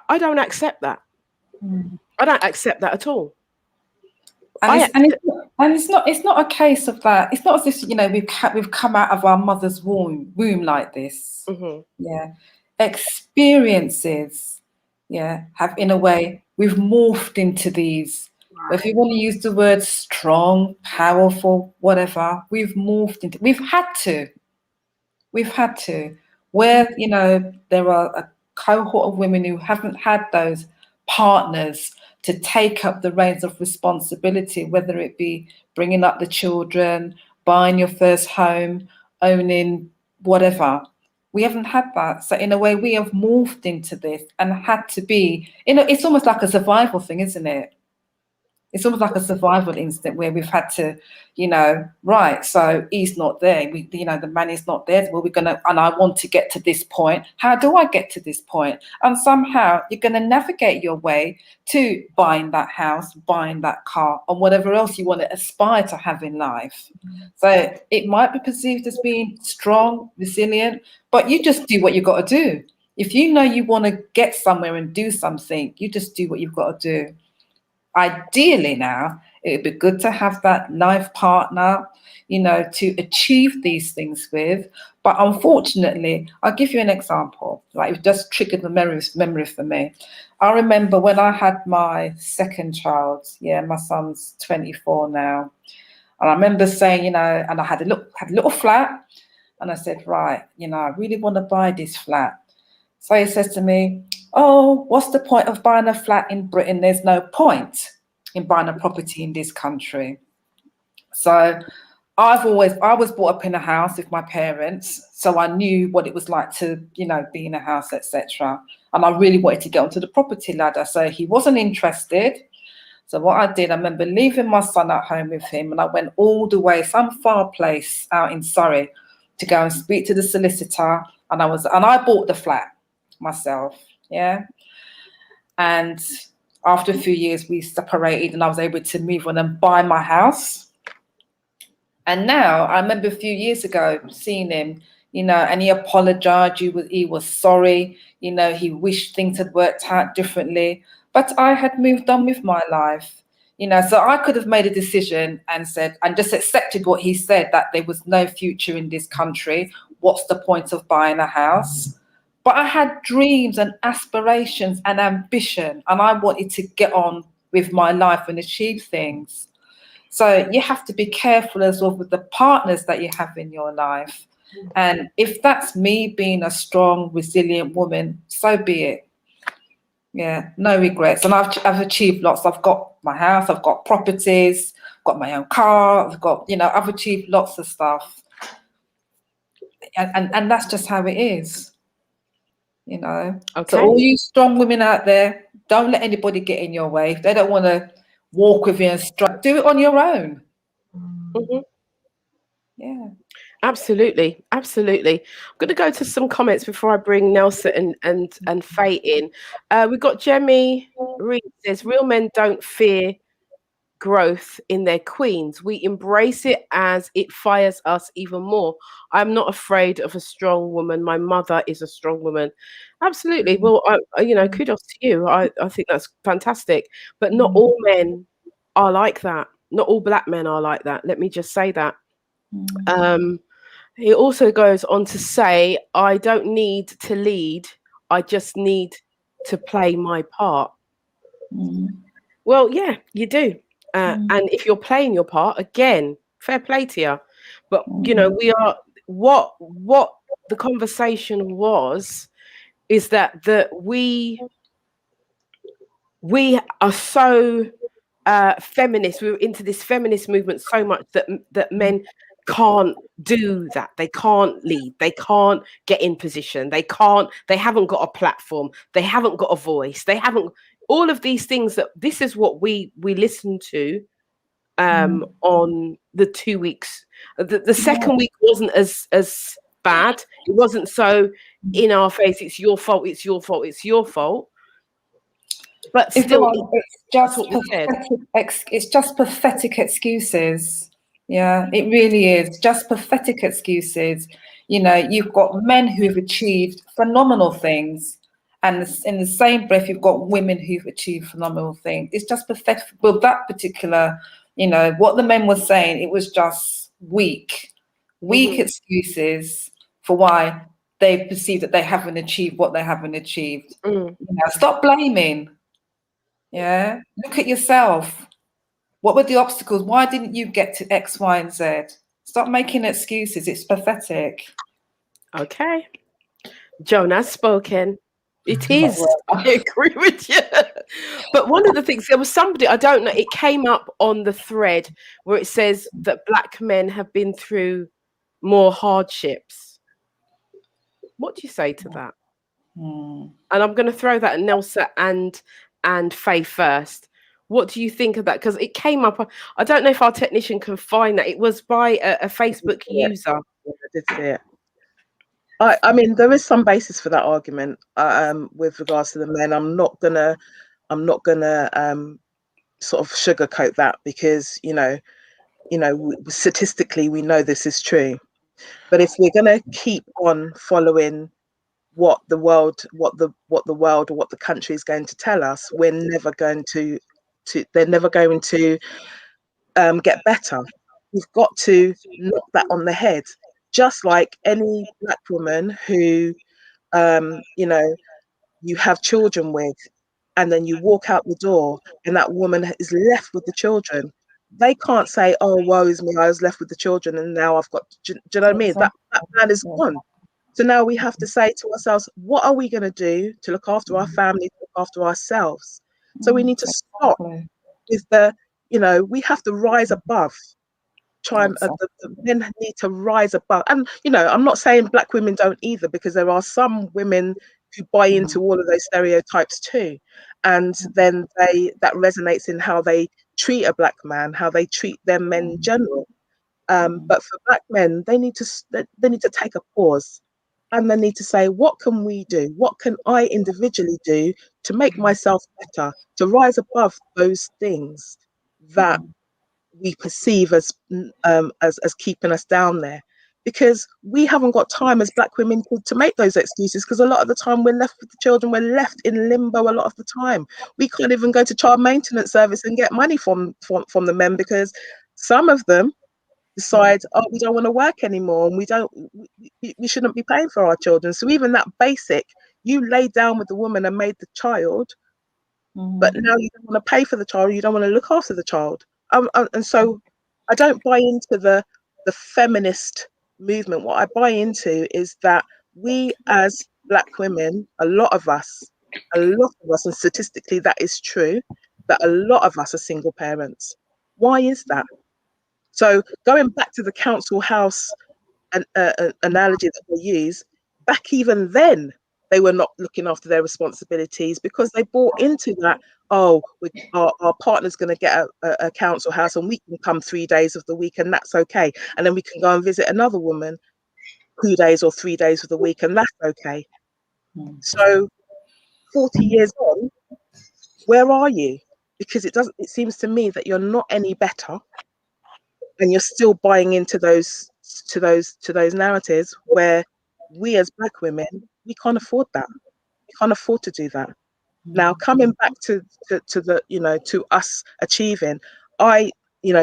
I don't accept that. I don't accept that at all. It's not a case of that. It's not as if, you know, we've come out of our mother's womb like this. Experiences, have, in a way, we've morphed into these. If you want to use the word strong, powerful, whatever, we've morphed into. We've had to. Where, you know, there are a cohort of women who haven't had those partners to take up the reins of responsibility, whether it be bringing up the children, buying your first home, owning whatever. We haven't had that. So in a way, we have morphed into this and had to be, you know, it's almost like a survival thing, isn't it? It's almost like a survival instinct where we've had to, you know, right, so he's not there. You know, the man is not there. Well, and I want to get to this point. How do I get to this point? And somehow you're going to navigate your way to buying that house, buying that car, or whatever else you want to aspire to have in life. So it might be perceived as being strong, resilient, but you just do what you've got to do. If you know you want to get somewhere and do something, you just do what you've got to do. Ideally now, it would be good to have that life partner, you know, to achieve these things with. But unfortunately, I'll give you an example. Like, it just triggered the memory for me. I remember when I had my second child. My son's 24 now. And I remember saying, you know, and I had a little flat. And I said, right, you know, I really want to buy this flat. So he says to me, oh, what's the point of buying a flat in Britain? There's no point in buying a property in this country. So I was brought up in a house with my parents, so I knew what it was like to, you know, be in a house, etc. And I really wanted to get onto the property ladder. So he wasn't interested. So what I did, I remember leaving my son at home with him, and I went all the way, some far place out in Surrey, to go and speak to the solicitor. And I bought the flat myself. And after a few years we separated, and I was able to move on and buy my house. And now I remember a few years ago seeing him, and he apologized. He was sorry. He wished things had worked out differently. But I had moved on with my life. So I could have made a decision and said, and just accepted what he said, that there was no future in this country. What's the point of buying a house? But I had dreams and aspirations and ambition, and I wanted to get on with my life and achieve things. So you have to be careful as well with the partners that you have in your life. And if that's me being a strong, resilient woman, so be it. Yeah, no regrets. And I've achieved lots. I've got my house, I've got properties, got my own car, I've got, I've achieved lots of stuff. And that's just how it is. Okay. So all you strong women out there, don't let anybody get in your way. If they don't want to walk with you and strike, do it on your own. Mm-hmm. Yeah, absolutely. I'm going to go to some comments before I bring Neusa and Faye in. We've got Jemmy Reed says, real men don't fear growth in their queens. We embrace it as it fires us even more. I'm not afraid of a strong woman. My mother is a strong woman. Absolutely. Well, kudos to you. I think that's fantastic. But not all men are like that. Not all black men are like that. Let me just say that. He also goes on to say, I don't need to lead. I just need to play my part. Well, yeah, you do. And if you're playing your part, again, fair play to you. But, we are, what the conversation was, is that we are so feminist. We were into this feminist movement so much that men can't do that. They can't lead. They can't get in position. They haven't got a platform. They haven't got a voice. They haven't, all of these things. That this is what we listened to on the 2 weeks. The second week wasn't as bad. It wasn't so in our face. It's your fault. It's your fault. It's your fault. But still, it's just pathetic excuses. Yeah, it really is just pathetic excuses. You've got men who've achieved phenomenal things, and in the same breath, you've got women who've achieved phenomenal things. It's just pathetic. Well, that particular, what the men were saying, it was just weak excuses for why they perceive that they haven't achieved what they haven't achieved. Stop blaming. Yeah, look at yourself. What were the obstacles? Why didn't you get to X, Y, and Z? Stop making excuses. It's pathetic. Okay. Joan has spoken. It is. I agree with you. But one of the things, there was somebody, I don't know, it came up on the thread where it says that black men have been through more hardships. What do you say to that? And I'm going to throw that at Neusa and Faye first. What do you think of that? Because it came up, I don't know if our technician can find that. It was by a Facebook user. I did see it. I mean, there is some basis for that argument with regards to the men. I'm not gonna sort of sugarcoat that, because statistically we know this is true. But if we're gonna keep on following what the world or what the country is going to tell us, we're never going to they're never going to get better. We've got to knock that on the head. Just like any black woman who you have children with, and then you walk out the door and that woman is left with the children, they can't say, oh, woe is me, I was left with the children and now I've got, do you know what I mean? That man is gone. So now we have to say to ourselves, what are we going to do to look after our family, to look after ourselves? So we need to stop with we have to rise above. The men need to rise above. And, I'm not saying black women don't either, because there are some women who buy into all of those stereotypes too. And then that resonates in how they treat a black man, how they treat their men in general. But for black men, they need to take a pause, and they need to say, what can we do? What can I individually do to make myself better, to rise above those things that we perceive as keeping us down there, because we haven't got time as Black women to make those excuses, because a lot of the time we're left with the children, we're left in limbo a lot of the time. We can't even go to child maintenance service and get money from the men, because some of them decide, oh, we don't want to work anymore, and we shouldn't be paying for our children. So even that basic, you lay down with the woman and made the child, but now you don't want to pay for the child, you don't want to look after the child. And so I don't buy into the feminist movement. What I buy into is that we as Black women, a lot of us, and statistically that is true, that a lot of us are single parents. Why is that? So going back to the council house analogy that we use, back even then, they were not looking after their responsibilities, because they bought into that, oh, our partner's going to get a council house and we can come 3 days of the week and that's okay. And then we can go and visit another woman 2 days or 3 days of the week and that's okay. So 40 years on, where are you? Because it seems to me that you're not any better, and you're still buying into those narratives where we as Black women, we can't afford that. We can't afford to do that. Now, coming back to the, to us achieving, I,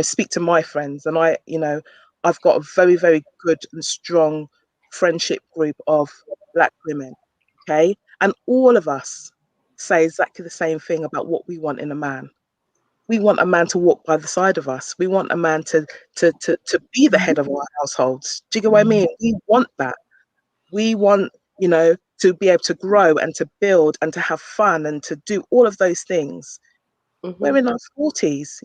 speak to my friends, and I've got a very, very good and strong friendship group of Black women. Okay. And all of us say exactly the same thing about what we want in a man. We want a man to walk by the side of us. We want a man to be the head of our households. Do you get what I mean? We want that. We want, to be able to grow and to build and to have fun and to do all of those things. We're in our 40s,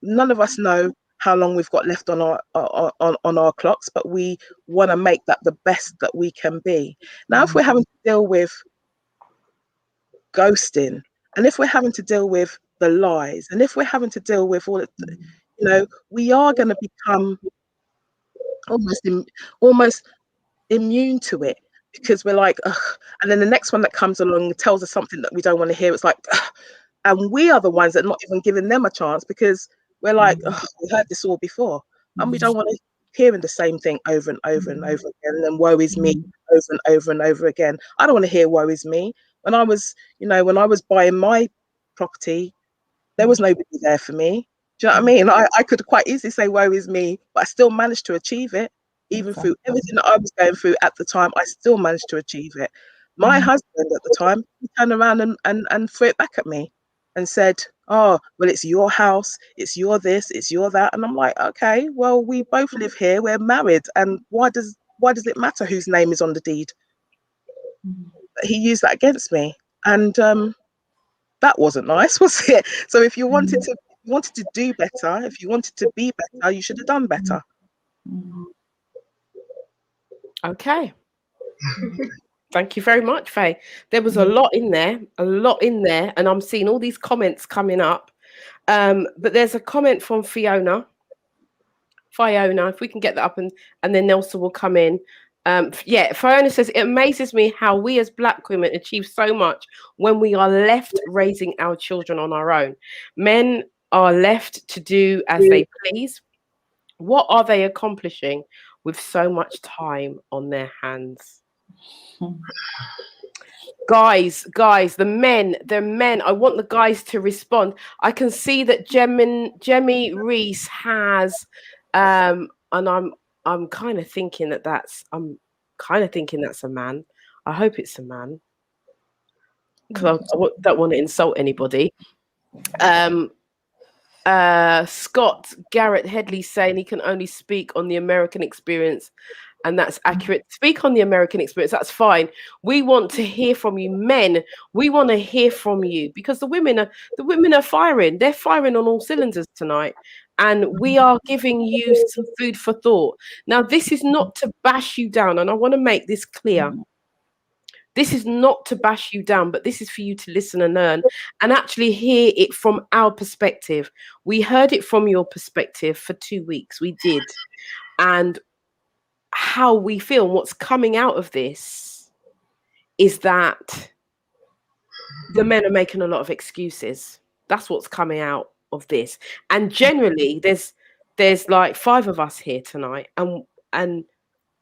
none of us know how long we've got left on our clocks, but we want to make that the best that we can be. Now, if we're having to deal with ghosting, and if we're having to deal with the lies, and if we're having to deal with all of we are going to become almost immune to it, because we're like, ugh. And then the next one that comes along tells us something that we don't want to hear. It's like, ugh. And we are the ones that are not even giving them a chance, because we're like, oh, we heard this all before, and we don't want to hearing the same thing over and over and over again, and then woe is me over and over and over again. I don't want to hear woe is me. When I was buying my property, there was nobody there for me. Do you know what I mean? I could quite easily say woe is me, but I still managed to achieve it. Even through everything that I was going through at the time, I still managed to achieve it. My husband at the time, he turned around and threw it back at me and said, oh, well, it's your house, it's your this, it's your that. And I'm like, okay, well, we both live here, we're married, and why does it matter whose name is on the deed? But he used that against me, and that wasn't nice, was it? So if you wanted to do better, if you wanted to be better, you should have done better. Okay. Thank you very much, Faye. There was a lot in there, and I'm seeing all these comments coming up. But there's a comment from Fiona, if we can get that up, and then Nelson will come in. Fiona says, it amazes me how we as Black women achieve so much when we are left raising our children on our own. Men are left to do as they please. What are they accomplishing with so much time on their hands? Guys, the men, I want the guys to respond. I can see that Jemmy Reese has, and I'm kind of thinking that's a man. I hope it's a man, because I don't want to insult anybody. Scott Garrett Headley saying he can only speak on the American experience, and that's accurate. Speak on the American experience, that's fine. We want to hear from you, men. We want to hear from you, because the women are firing. They're firing on all cylinders tonight, and we are giving you some food for thought. Now, this is not to bash you down, and I want to make this clear. This is not to bash you down, but this is for you to listen and learn and actually hear it from our perspective. We heard it from your perspective for 2 weeks. We did. And how we feel and what's coming out of this is that the men are making a lot of excuses. That's what's coming out of this. And generally, there's like 5 of us here tonight, and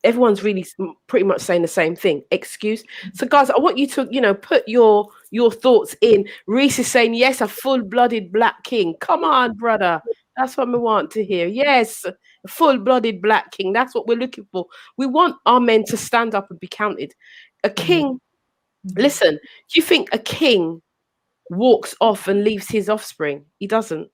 everyone's really pretty much saying the same thing. Excuse. So, guys, I want you to, put your thoughts in. Reese is saying yes, a full-blooded black king. Come on, brother. That's what we want to hear. Yes, a full-blooded black king. That's what we're looking for. We want our men to stand up and be counted. A king. Listen, do you think a king walks off and leaves his offspring? He doesn't.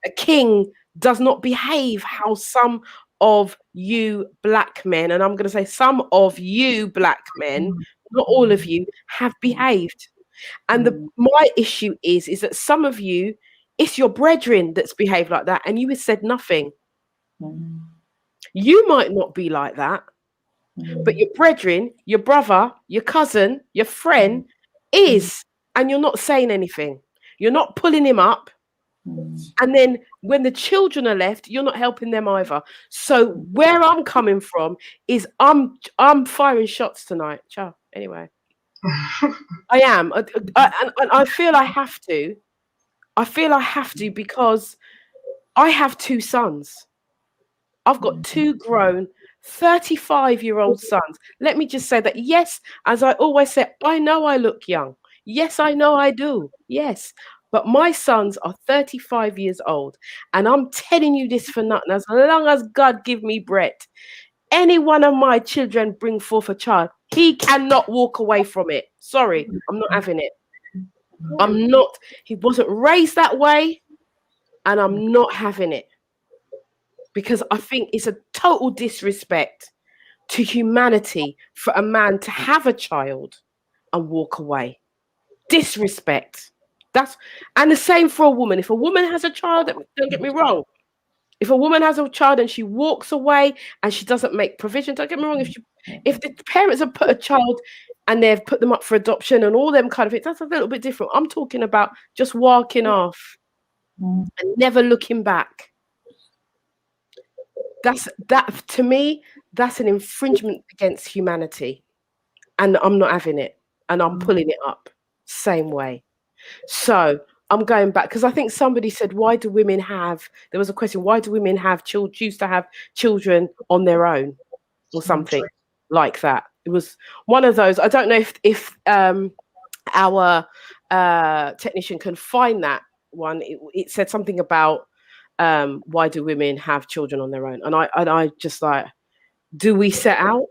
A king does not behave how some of you black men, and I'm going to say some of you black men, not all of you, have behaved. And my issue is that some of you, it's your brethren that's behaved like that, and you have said nothing. You might not be like that, but your brethren, your brother, your cousin, your friend is, and you're not saying anything. You're not pulling him up. And then when the children are left, you're not helping them either. So where I'm coming from is I'm firing shots tonight. Ciao. Anyway, I am. And I feel I have to. I feel I have to because I have 2 sons. I've got 2 grown 35-year-old sons. Let me just say that, yes, as I always say, I know I look young. Yes, I know I do. Yes. But my sons are 35 years old. And I'm telling you this for nothing. As long as God give me breath, any one of my children bring forth a child, he cannot walk away from it. Sorry, I'm not having it. I'm not. He wasn't raised that way. And I'm not having it. Because I think it's a total disrespect to humanity for a man to have a child and walk away. Disrespect. And the same for a woman. If a woman has a child, don't get me wrong. If a woman has a child and she walks away and she doesn't make provision, don't get me wrong. If the parents have put a child and they've put them up for adoption and all them kind of things, that's a little bit different. I'm talking about just walking off and never looking back. That to me, that's an infringement against humanity, and I'm not having it, and I'm pulling it up same way. So I'm going back because I think somebody said, why do women have? There was a question. Why do women choose to have children on their own, or something like that? It was one of those. I don't know if our technician can find that one. It said something about. Why do women have children on their own? And I just like, do we set out?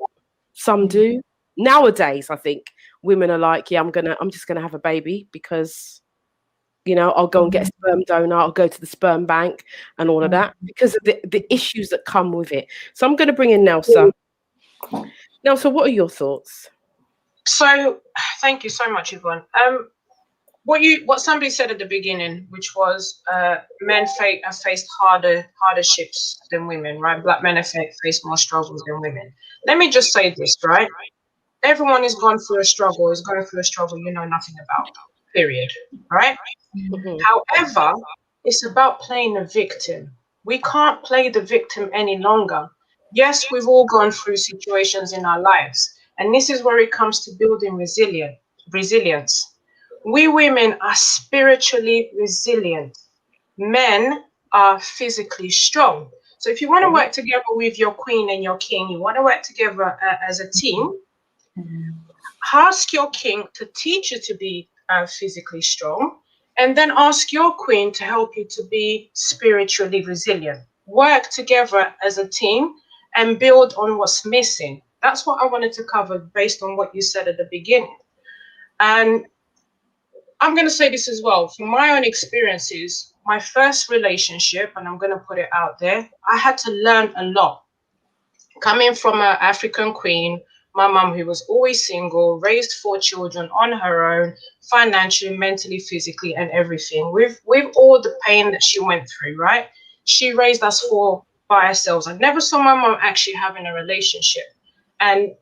Some do. Nowadays, I think women are like, yeah, I'm just gonna have a baby because, I'll go and get a sperm donor. I'll go to the sperm bank and all of that because of the issues that come with it. So I'm going to bring in Neusa. Neusa, what are your thoughts? So, thank you so much, Yvonne. What somebody said at the beginning, which was men have faced hardships than women, right? Black men have faced more struggles than women. Let me just say this, right? Everyone is going through a struggle you know nothing about, period, right? However, it's about playing a victim. We can't play the victim any longer. Yes, we've all gone through situations in our lives, and this is where it comes to building resilience. We women are spiritually resilient. Men are physically strong. So if you want to work together with your queen and your king, you want to work together as a team, ask your king to teach you to be physically strong, and then ask your queen to help you to be spiritually resilient. Work together as a team and build on what's missing. That's what I wanted to cover based on what you said at the beginning. And I'm going to say this as well. From my own experiences, my first relationship, and I'm going to put it out there, I had to learn a lot. Coming from an African queen, my mum, who was always single, raised 4 children on her own, financially, mentally, physically, and everything. With all the pain that she went through, right? She raised us 4 by ourselves. I never saw my mum actually having a relationship. And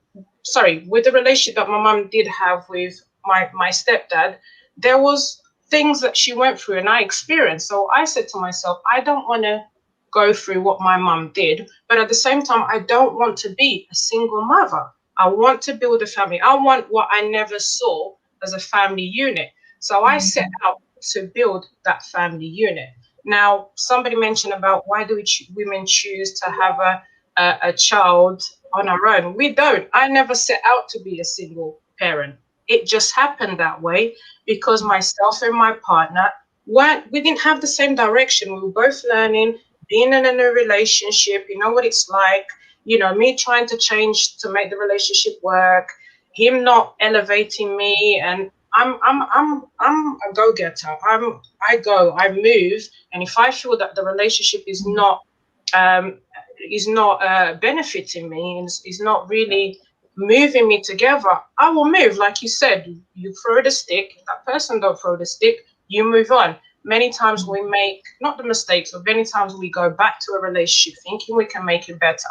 with the relationship that my mum did have with my stepdad, there was things that she went through and I experienced. So I said to myself, I don't want to go through what my mum did, but at the same time, I don't want to be a single mother. I want to build a family. I want what I never saw as a family unit. So I set out to build that family unit. Now, somebody mentioned about why do women choose to have a child on our own? We don't. I never set out to be a single parent. It just happened that way because myself and my partner we didn't have the same direction. We were both learning, being in a new relationship. You know what it's like. You know, me trying to change to make the relationship work, him not elevating me, and I'm a go-getter. I move, and if I feel that the relationship is not benefiting me, is not really moving me together, I will move. Like you said, you throw the stick. If that person don't throw the stick, you move on. Many times we make not the mistakes, but many times we go back to a relationship thinking we can make it better.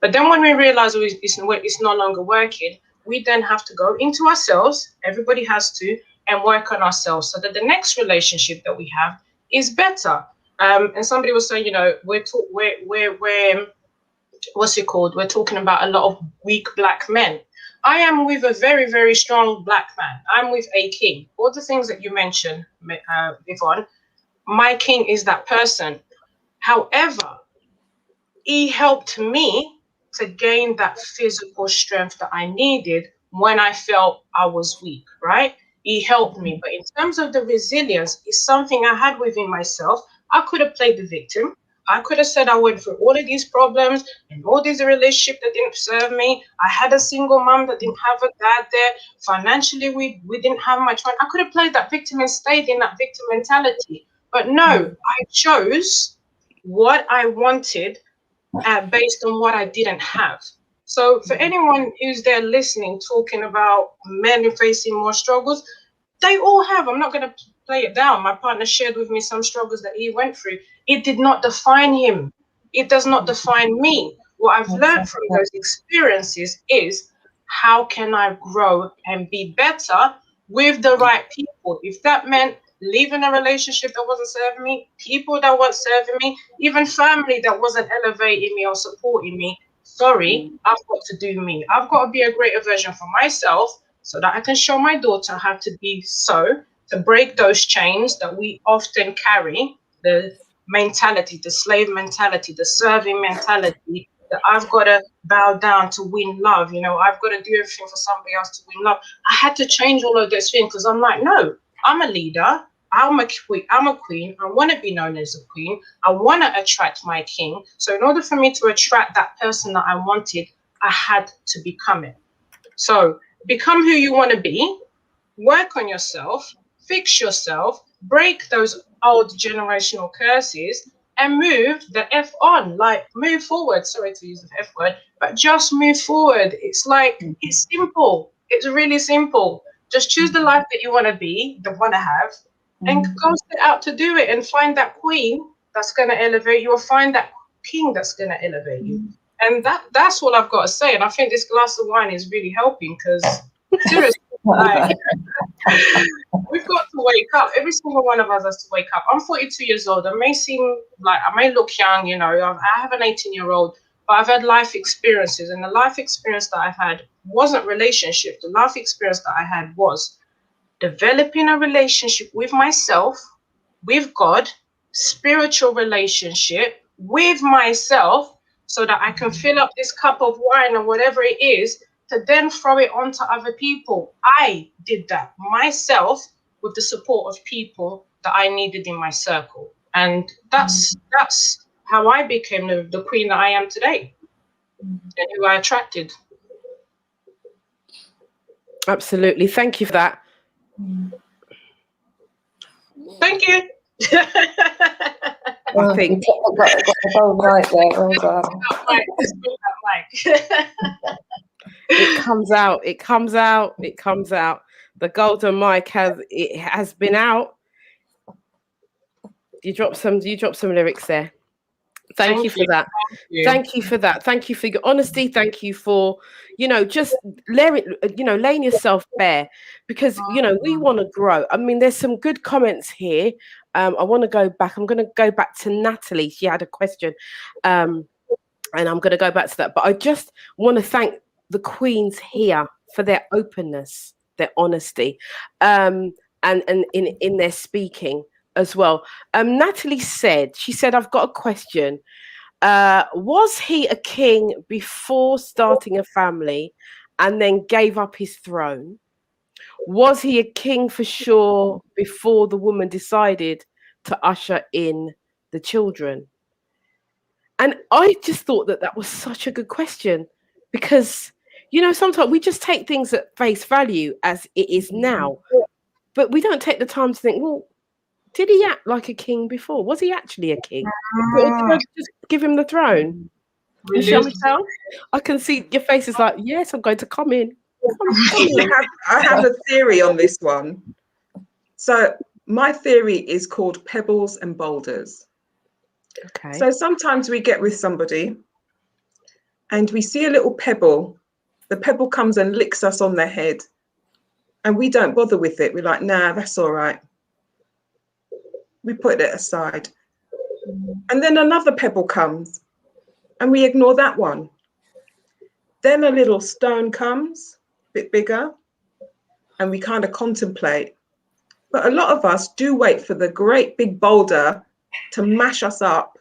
But then when we realize it's no longer working, we then have to go into ourselves. Everybody has to, and work on ourselves so that the next relationship that we have is better. And somebody was saying, you know, we're what's it called? We're talking about a lot of weak black men. I am with a very, very strong black man. I'm with a king. All the things that you mentioned, Yvonne, my king is that person. However, he helped me to gain that physical strength that I needed when I felt I was weak, right? He helped me. But in terms of the resilience, it's something I had within myself. I could have played the victim. I could have said I went through all of these problems and all these relationships that didn't serve me. I had a single mom that didn't have a dad there. Financially, we didn't have much money. I could have played that victim and stayed in that victim mentality. But no, I chose what I wanted based on what I didn't have. So for anyone who's there listening, talking about men facing more struggles, they all have. I'm not going to play it down. My partner shared with me some struggles that he went through. It did not define him. It does not define me. What I've learned from those experiences is how can I grow and be better with the right people? If that meant leaving a relationship that wasn't serving me, people that weren't serving me, even family that wasn't elevating me or supporting me, sorry, I've got to do me. I've got to be a greater version for myself so that I can show my daughter how to be to break those chains that we often carry, the mentality, the slave mentality, the serving mentality, that I've got to bow down to win love. You know, I've got to do everything for somebody else to win love. I had to change all of those things because I'm like, no, I'm a leader. I'm a queen. I want to be known as a queen. I want to attract my king. So in order for me to attract that person that I wanted, I had to become it. So become who you want to be, work on yourself, fix yourself, break those old generational curses, and move the F on, like move forward. Sorry to use the F word, but just move forward. It's like, it's simple. It's really simple. Just choose the life that you want to be, that want to have, and go set out to do it and find that queen that's going to elevate you, or find that king that's going to elevate you. And that's all I've got to say. And I think this glass of wine is really helping because seriously, like, we've got to wake up. Every single one of us has to wake up. I'm 42 years old. I may look young, you know, I have an 18-year-old, but I've had life experiences. And the life experience that I've had wasn't relationship. The life experience that I had was developing a relationship with myself, with God, spiritual relationship with myself, so that I can fill up this cup of wine or whatever it is to then throw it onto other people. I did that myself with the support of people that I needed in my circle. And that's how I became the queen that I am today and who I attracted. Absolutely. Thank you for that. Thank you. I think got the whole right there. Well done. it comes out. The golden mic has been out. You drop some lyrics there. Thank you for that. Thank you for that. Thank you for your honesty. Thank you for, just laying yourself bare, because, we want to grow. I mean, there's some good comments here. I want to go back. I'm going to go back to Natalie. She had a question. And I'm going to go back to that. But I just want to thank the queens here for their openness, their honesty, and in their speaking. as well. Natalie said, I've got a question. Was he a king before starting a family and then gave up his throne? Was he a king for sure before the woman decided to usher in the children? And I just thought that was such a good question, because, sometimes we just take things at face value as it is now, but we don't take the time to think, well, did he act like a king before? Was he actually a king? Or did I just give him the throne? Miche'l, I can see your face is like, yes, I'm going to come in. I have a theory on this one. So my theory is called pebbles and boulders. Okay. So sometimes we get with somebody and we see a little pebble. The pebble comes and licks us on the head and we don't bother with it. We're like, nah, that's all right. We put it aside. And then another pebble comes and we ignore that one. Then a little stone comes, a bit bigger, and we kind of contemplate. But a lot of us do wait for the great big boulder to mash us up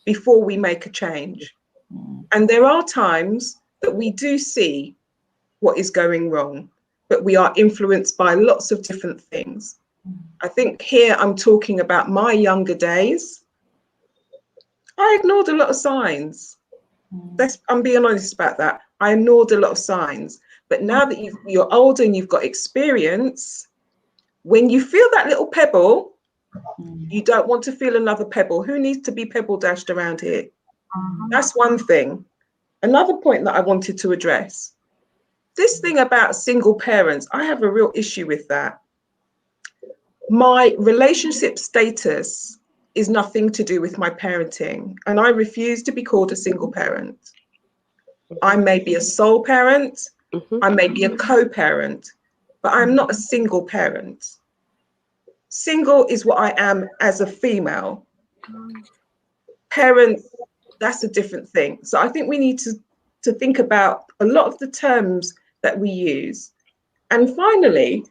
before we make a change. And there are times that we do see what is going wrong, but we are influenced by lots of different things. I think here I'm talking about my younger days. I ignored a lot of signs. I'm being honest about that. I ignored a lot of signs. But now that you're older and you've got experience, when you feel that little pebble, you don't want to feel another pebble. Who needs to be pebble dashed around here? That's one thing. Another point that I wanted to address, this thing about single parents, I have a real issue with that. My relationship status is nothing to do with my parenting, and I refuse to be called a single parent. I may be a sole parent, I may be a co-parent, but I'm not a single parent. Single is what I am as a female. Parent, that's a different thing. So I think we need to think about a lot of the terms that we use. And finally,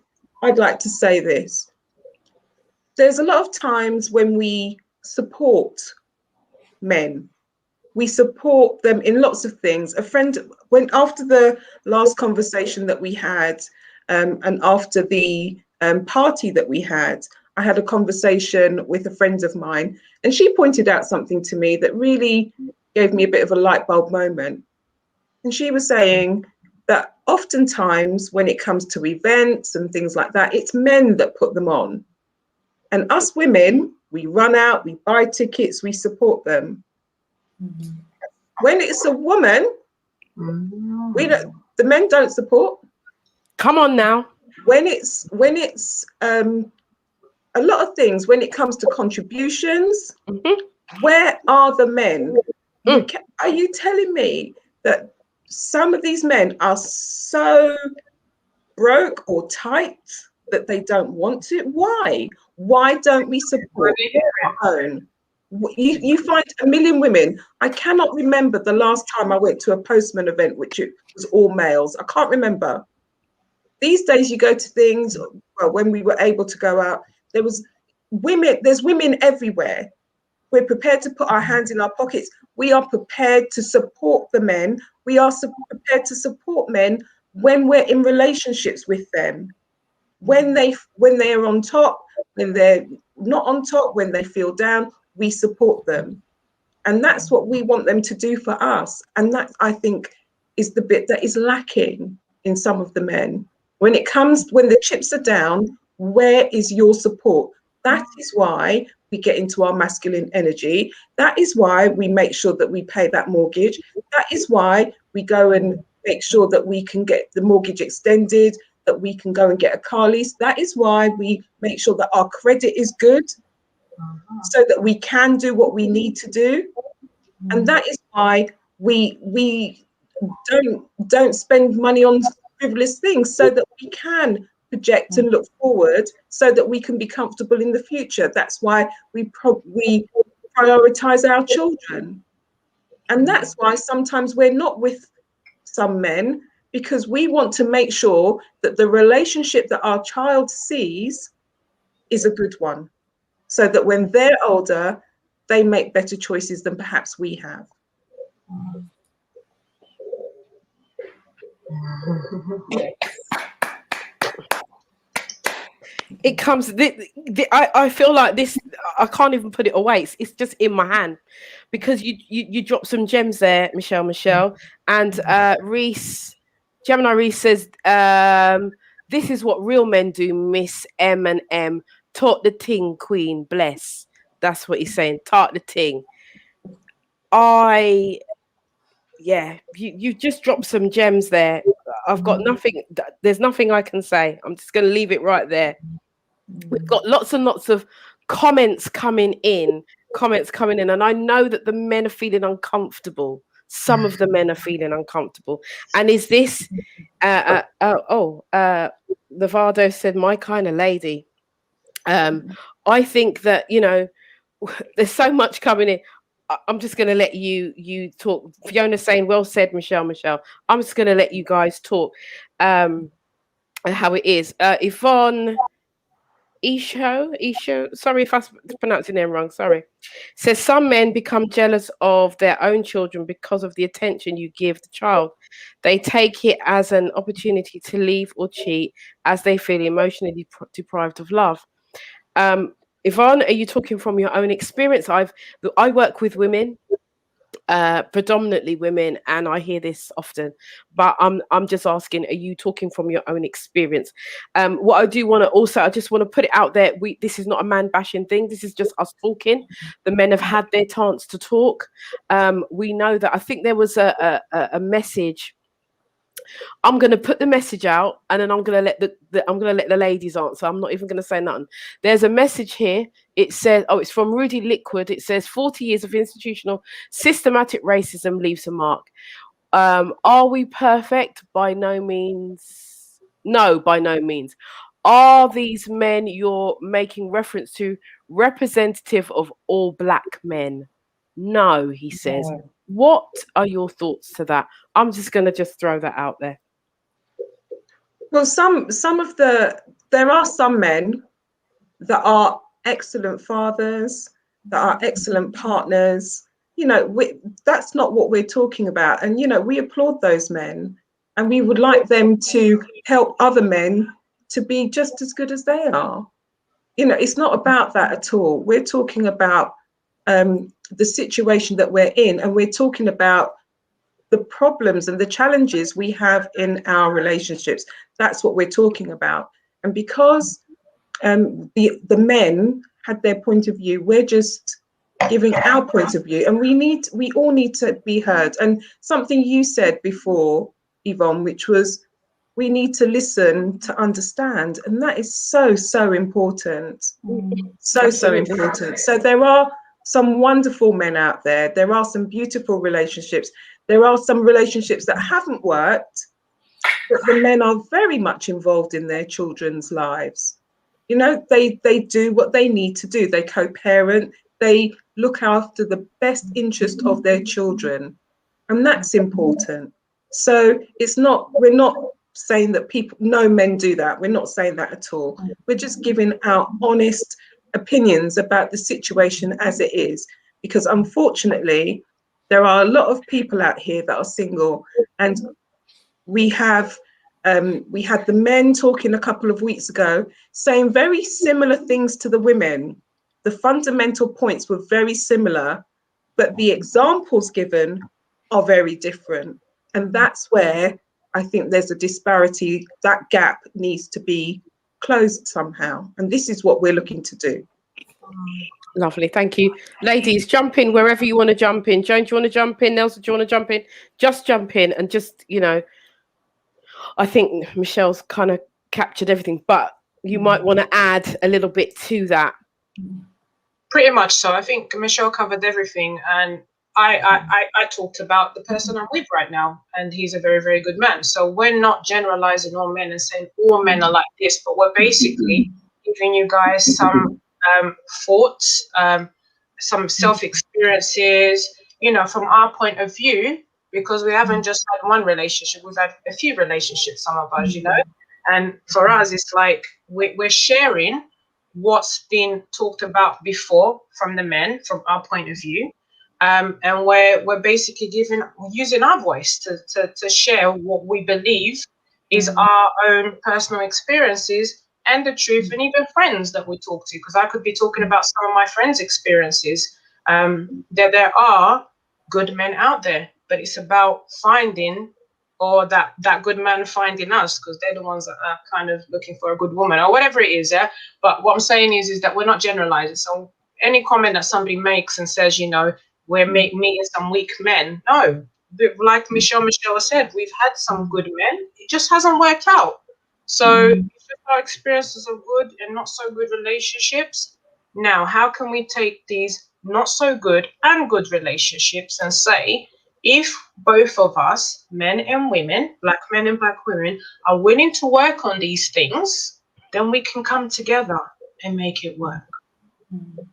I'd like to say this. There's a lot of times when we support men. We support them in lots of things. A friend, after the last conversation that we had, and after the party that we had, I had a conversation with a friend of mine, and she pointed out something to me that really gave me a bit of a light bulb moment. And she was saying that oftentimes when it comes to events and things like that, it's men that put them on. And us women, we run out, we buy tickets, we support them. When it's a woman, the men don't support. Come on now. When it's a lot of things, when it comes to contributions, where are the men? Are you telling me that some of these men are so broke or tight that they don't want to? Why? Why don't we support our own? You find a million women. I cannot remember the last time I went to a postman event, which it was all males. I can't remember. These days you go to things, well, when we were able to go out, there's women everywhere. We're prepared to put our hands in our pockets. We are prepared to support the men. We are prepared to support men when we're in relationships with them. When they are on top, when they're not on top, when they feel down, we support them. And that's what we want them to do for us. And that, I think, is the bit that is lacking in some of the men. When the chips are down, where is your support? That is why we get into our masculine energy. That is why we make sure that we pay that mortgage. That is why we go and make sure that we can get the mortgage extended, that we can go and get a car lease. That is why we make sure that our credit is good, so that we can do what we need to do. And that is why we don't spend money on frivolous things, so that we can project and look forward, so that we can be comfortable in the future. That's why we prioritize our children. And that's why sometimes we're not with some men, because we want to make sure that the relationship that our child sees is a good one. so that when they're older, they make better choices than perhaps we have. It comes, I feel like this, I can't even put it away. It's just in my hand, because you dropped some gems there, Miche'l Michel. And Gemini Reese says, this is what real men do, Miss M&M. Taught the ting, Queen, bless. That's what he's saying, taught the ting. You just dropped some gems there. I've got nothing, there's nothing I can say. I'm just going to leave it right there. We've got lots and lots of comments coming in, and I know that the men are feeling uncomfortable. Some of the men are feeling uncomfortable. And is this, Levardo said, my kind of lady. I think that, there's so much coming in. I'm just going to let you talk. Fiona saying, well said, Miche'l. I'm just going to let you guys talk how it is. Yvonne Isho, sorry if I'm pronouncing them wrong, sorry, says some men become jealous of their own children because of the attention you give the child. They take it as an opportunity to leave or cheat as they feel emotionally deprived of love. Yvonne, are you talking from your own experience? I work with women, predominantly women, and I hear this often, but I'm just asking, are you talking from your own experience? What I do want to also, I just want to put it out there, this is not a man bashing thing, this is just us talking. The men have had their chance to talk. We know that, I think there was a message. I'm going to put the message out, and then I'm going to let the ladies answer. I'm not even going to say nothing. There's a message here. It says, it's from Rudy Liquid. It says 40 years of institutional systematic racism leaves a mark. Are we perfect? By no means. No, by no means. Are these men you're making reference to representative of all black men? No, he says. No. What are your thoughts to that? I'm just going to just throw that out there. Well, there are some men that are excellent fathers, that are excellent partners. That's not what we're talking about. And, we applaud those men, and we would like them to help other men to be just as good as they are. It's not about that at all. We're talking about the situation that we're in, and we're talking about the problems and the challenges we have in our relationships. That's what we're talking about. And because the men had their point of view, we're just giving our point of view, and we all need to be heard. And something you said before, Yvonne, which was, we need to listen to understand, and that is so important. So important. So there are some wonderful men out there. There are some beautiful relationships. There are some relationships that haven't worked, but the men are very much involved in their children's lives. They do what they need to do. They co-parent. They look after the best interest of their children, and that's important. So we're not saying that no men do that. We're not saying that at all. We're just giving our honest opinions about the situation as it is, because unfortunately there are a lot of people out here that are single, and we had the men talking a couple of weeks ago saying very similar things to the women. The fundamental points were very similar, but the examples given are very different, and that's where I think there's a disparity. That gap needs to be closed somehow, and this is what we're looking to do. Lovely, thank you. Ladies, jump in wherever you want to jump in. Joan, do you want to jump in? Nelson, do you want to jump in? Just jump in, and just, I think Michelle's kind of captured everything, but you might want to add a little bit to that. Pretty much so. I think Michelle covered everything, and I talked about the person I'm with right now, and he's a very, very good man. So we're not generalizing all men and saying all men are like this, but we're basically giving you guys some thoughts, some self-experiences, from our point of view, because we haven't just had one relationship, we've had a few relationships, some of us, and for us, it's like we're sharing what's been talked about before from the men, from our point of view. And we're basically using our voice to share what we believe is our own personal experiences and the truth, and even friends that we talk to, because I could be talking about some of my friends' experiences. There are good men out there, but it's about finding, or that good man finding us, because they're the ones that are kind of looking for a good woman or whatever it is. Yeah. But what I'm saying is that we're not generalizing. So any comment that somebody makes and says, we're meeting some weak men, no. Like Miche'l Michel said, we've had some good men. It just hasn't worked out. So it's just our experiences of good and not so good relationships. Now, how can we take these not so good and good relationships and say, if both of us, men and women, black men and black women, are willing to work on these things, then we can come together and make it work.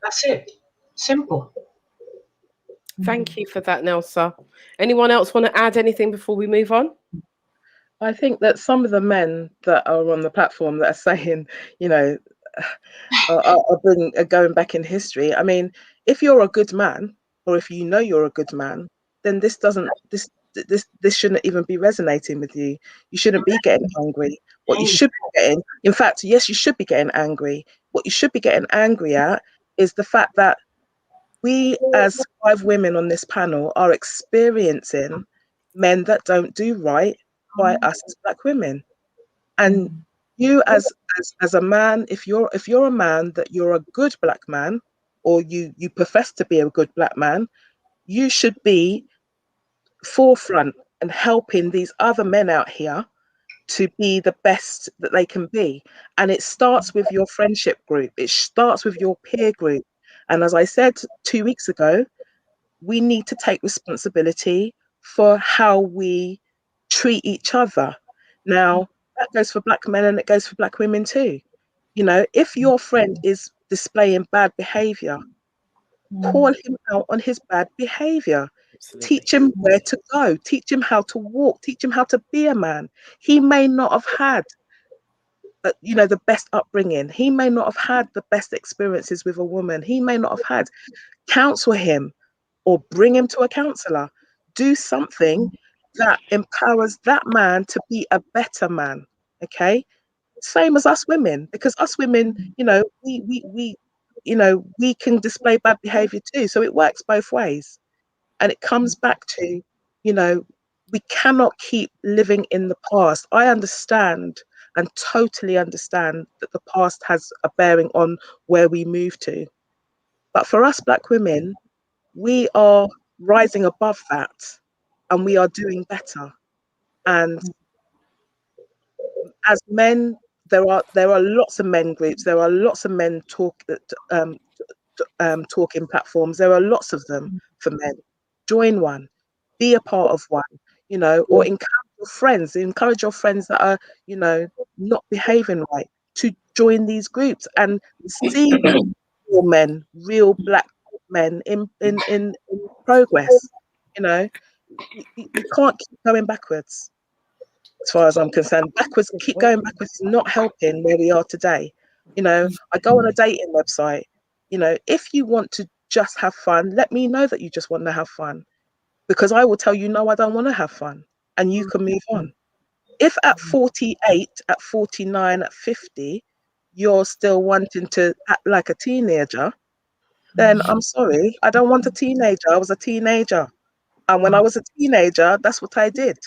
That's it. Simple. Thank you for that, Neusa. Anyone else want to add anything before we move on? I think that some of the men that are on the platform that are saying, are going back in history. I mean, if you're a good man, or if you know you're a good man, then this shouldn't even be resonating with you. You shouldn't be getting angry. What you should be getting, in fact, yes, you should be getting angry. What you should be getting angry at is the fact that we, as 5 women on this panel, are experiencing men that don't do right by us as black women. And you, as a man, if you're a man, that you're a good black man, or you profess to be a good black man, you should be forefront and helping these other men out here to be the best that they can be. And it starts with your friendship group. It starts with your peer group. And as I said 2 weeks ago, we need to take responsibility for how we treat each other. Now, that goes for black men and it goes for black women too. If your friend is displaying bad behavior, call him out on his bad behavior. Absolutely. Teach him where to go. Teach him how to walk. Teach him how to be a man. He may not have had, the best upbringing. He may not have had the best experiences with a woman. He may not have had. Counsel him or bring him to a counselor. Do something that empowers that man to be a better man. Okay. Same as us women, because us women, we can display bad behavior too. So it works both ways. And it comes back to, we cannot keep living in the past. I understand and totally understand that the past has a bearing on where we move to. But for us black women, we are rising above that and we are doing better. And as men, there are lots of men groups. There are lots of men talking platforms. There are lots of them for men. Join one, be a part of one, or encourage your friends that are, not behaving right, to join these groups and see real men, real black men in progress. We can't keep going backwards. As far as I'm concerned, keep going backwards is not helping where we are today. I go on a dating website. If you want to just have fun, let me know that you just want to have fun, because I will tell you, no, I don't want to have fun, and you can move on. If at 48, at 49, at 50, you're still wanting to act like a teenager, then I'm sorry, I don't want a teenager. I was a teenager. And when I was a teenager, that's what I did.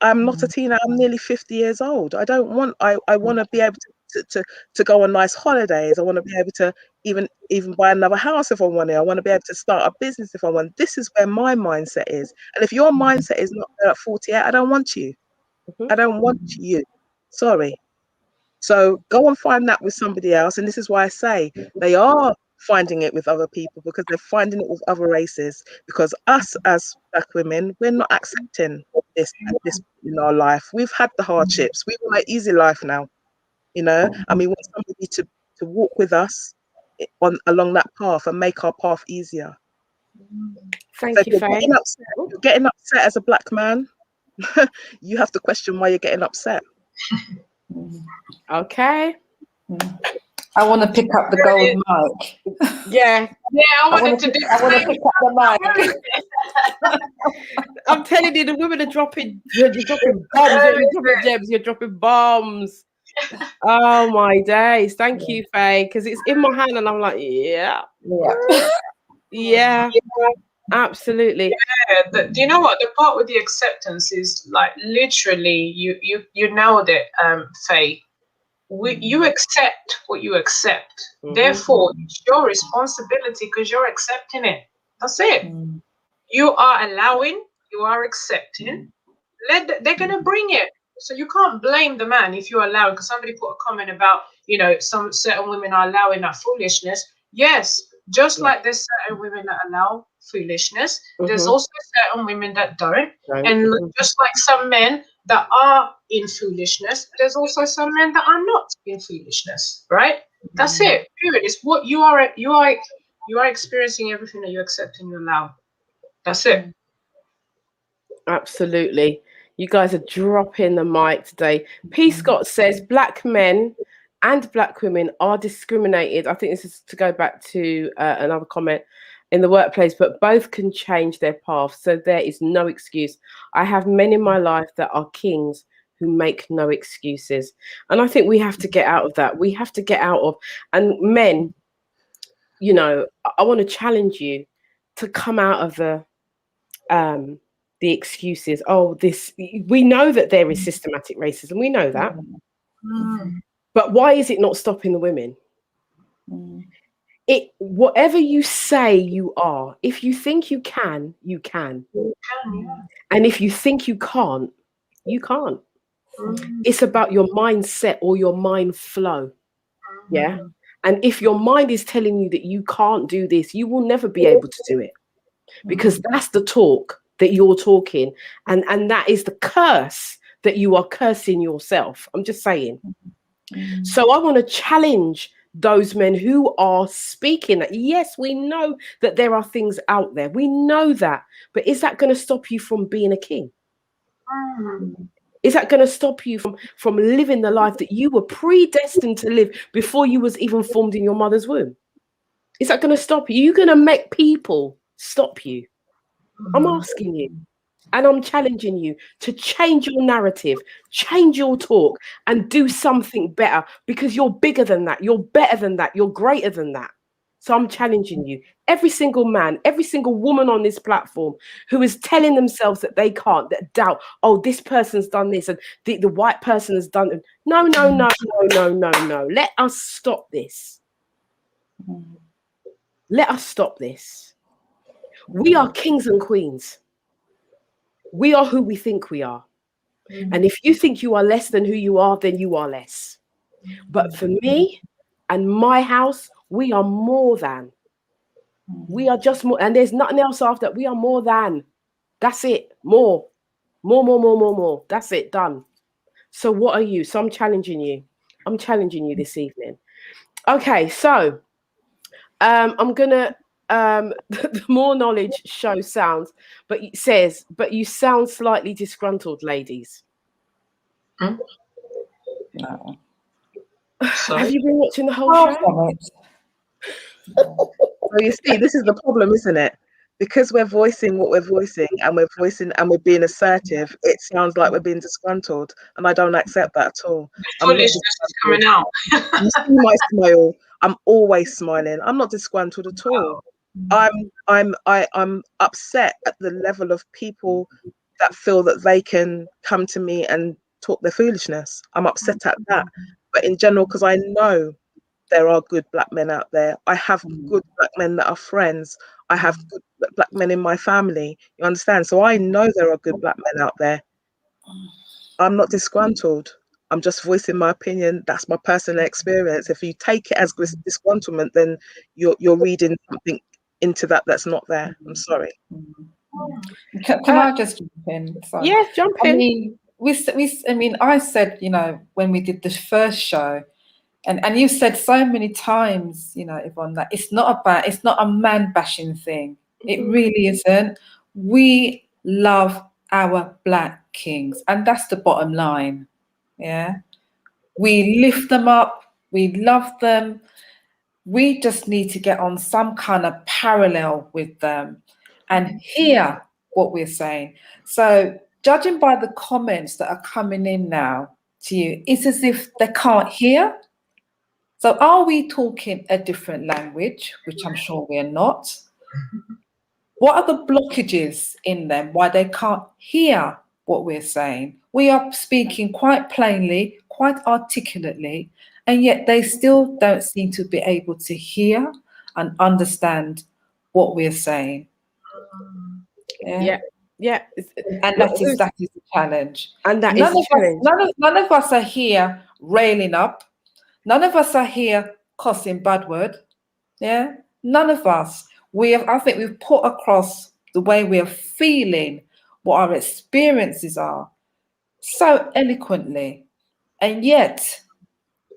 I'm not a teenager. I'm nearly 50 years old. I want to be able to go on nice holidays. I want to be able to even buy another house if I want to. I want to be able to start a business if I want. This is where my mindset is. And if your mindset is not there at 48, I don't want you. I don't want you. Sorry. So go and find that with somebody else. And this is why I say they are finding it with other people, because they're finding it with other races. Because us as black women, we're not accepting this in our life. We've had the hardships. We want an easy life now, and we want somebody to walk with us along that path and make our path easier. Thank you, Faye. You're getting upset as a black man. You have to question why you're getting upset. Okay. I want to pick up the gold mic. Yeah, I wanted to do I want to pick up the mic. I'm telling you, the women are dropping. You're dropping bombs. You're dropping gems. You're dropping bombs. Oh my days! Thank you, Faye, because it's in my hand, and I'm like, yeah, absolutely. Yeah, do you know what the part with the acceptance is? Like literally, you nailed it, Faye. You accept what you accept. Therefore, it's your responsibility because you're accepting it. That's it. You are allowing. You are accepting. They're gonna bring it. So you can't blame the man if you allow. Because somebody put a comment about, some certain women are allowing that foolishness. Yes, just like there's certain women that allow foolishness, there's also certain women that don't. And just like some men that are in foolishness, there's also some men that are not in foolishness. Right? That's it. Period. It's what you are. You are experiencing everything that you accept and you allow. That's it. Absolutely. You guys are dropping the mic today. P. Scott says black men and black women are discriminated. I think this is to go back to another comment in the workplace, but both can change their path. So there is no excuse. I have men in my life that are kings who make no excuses. And I think we have to get out of that. We have to get out of, and men, I want to challenge you to come out of the excuses. We know that there is systematic racism. We know that. But why is it not stopping the women? Whatever you say you are, if you think you can, you can. And if you think you can't, you can't. It's about your mindset or your mind flow. Yeah. And if your mind is telling you that you can't do this, you will never be able to do it. Because that's the talk that you're talking, and that is the curse that you are cursing yourself. I'm just saying. So I want to challenge those men who are speaking that. Yes, we know that there are things out there. We know that. But is that going to stop you from being a king? Is that going to stop you from living the life that you were predestined to live before you was even formed in your mother's womb? Is that going to stop you? You're going to make people stop you. I'm asking you, and I'm challenging you to change your narrative, change your talk, and do something better, because you're bigger than that. You're better than that. You're greater than that. So I'm challenging you, every single man, every single woman on this platform who is telling themselves that they can't, that doubt, this person's done this and the white person has done it. No. Let us stop this. Let us stop this. We are kings and queens. We are who we think we are. And if you think you are less than who you are, then you are less. But for me and my house, we are more than. We are just more. And there's nothing else after that. We are more than. That's it. More. That's it. Done. So what are you? So I'm challenging you. I'm challenging you this evening. Okay, so I'm going to the more knowledge show sounds, but it says, but you sound slightly disgruntled, ladies. No. Have you been watching the whole show? Well, you see, this is the problem, isn't it? Because we're voicing what we're voicing and we're being assertive, it sounds like we're being disgruntled, and I don't accept that at all. Foolishness is coming out. You see my smile. I'm always smiling. I'm not disgruntled at all. I'm upset at the level of people that feel that they can come to me and talk their foolishness. I'm upset at that. But in general, because I know there are good black men out there. I have good black men that are friends. I have good black men in my family. You understand? So I know there are good black men out there. I'm not disgruntled. I'm just voicing my opinion. That's my personal experience. If you take it as disgruntlement, then you're reading something into that's not there. I'm sorry. Can I just jump in? Sorry. Yeah, jump in. I mean, I said, when we did the first show, and you said so many times, Yvonne, that it's not a man bashing thing. It really isn't. We love our black kings, and that's the bottom line. Yeah, we lift them up, We love them. We just need to get on some kind of parallel with them and hear what we're saying. So judging by the comments that are coming in now to you, it's as if they can't hear. So are we talking a different language, which I'm sure we're not? What are the blockages in them why they can't hear what we're saying? We are speaking quite plainly, quite articulately, and yet they still don't seem to be able to hear and understand what we're saying. Yeah. And that is the challenge. And that is the challenge. None of us are here railing up. None of us are here cussing bad word. Yeah, none of us. I think we've put across the way we are feeling, what our experiences are, so eloquently, and yet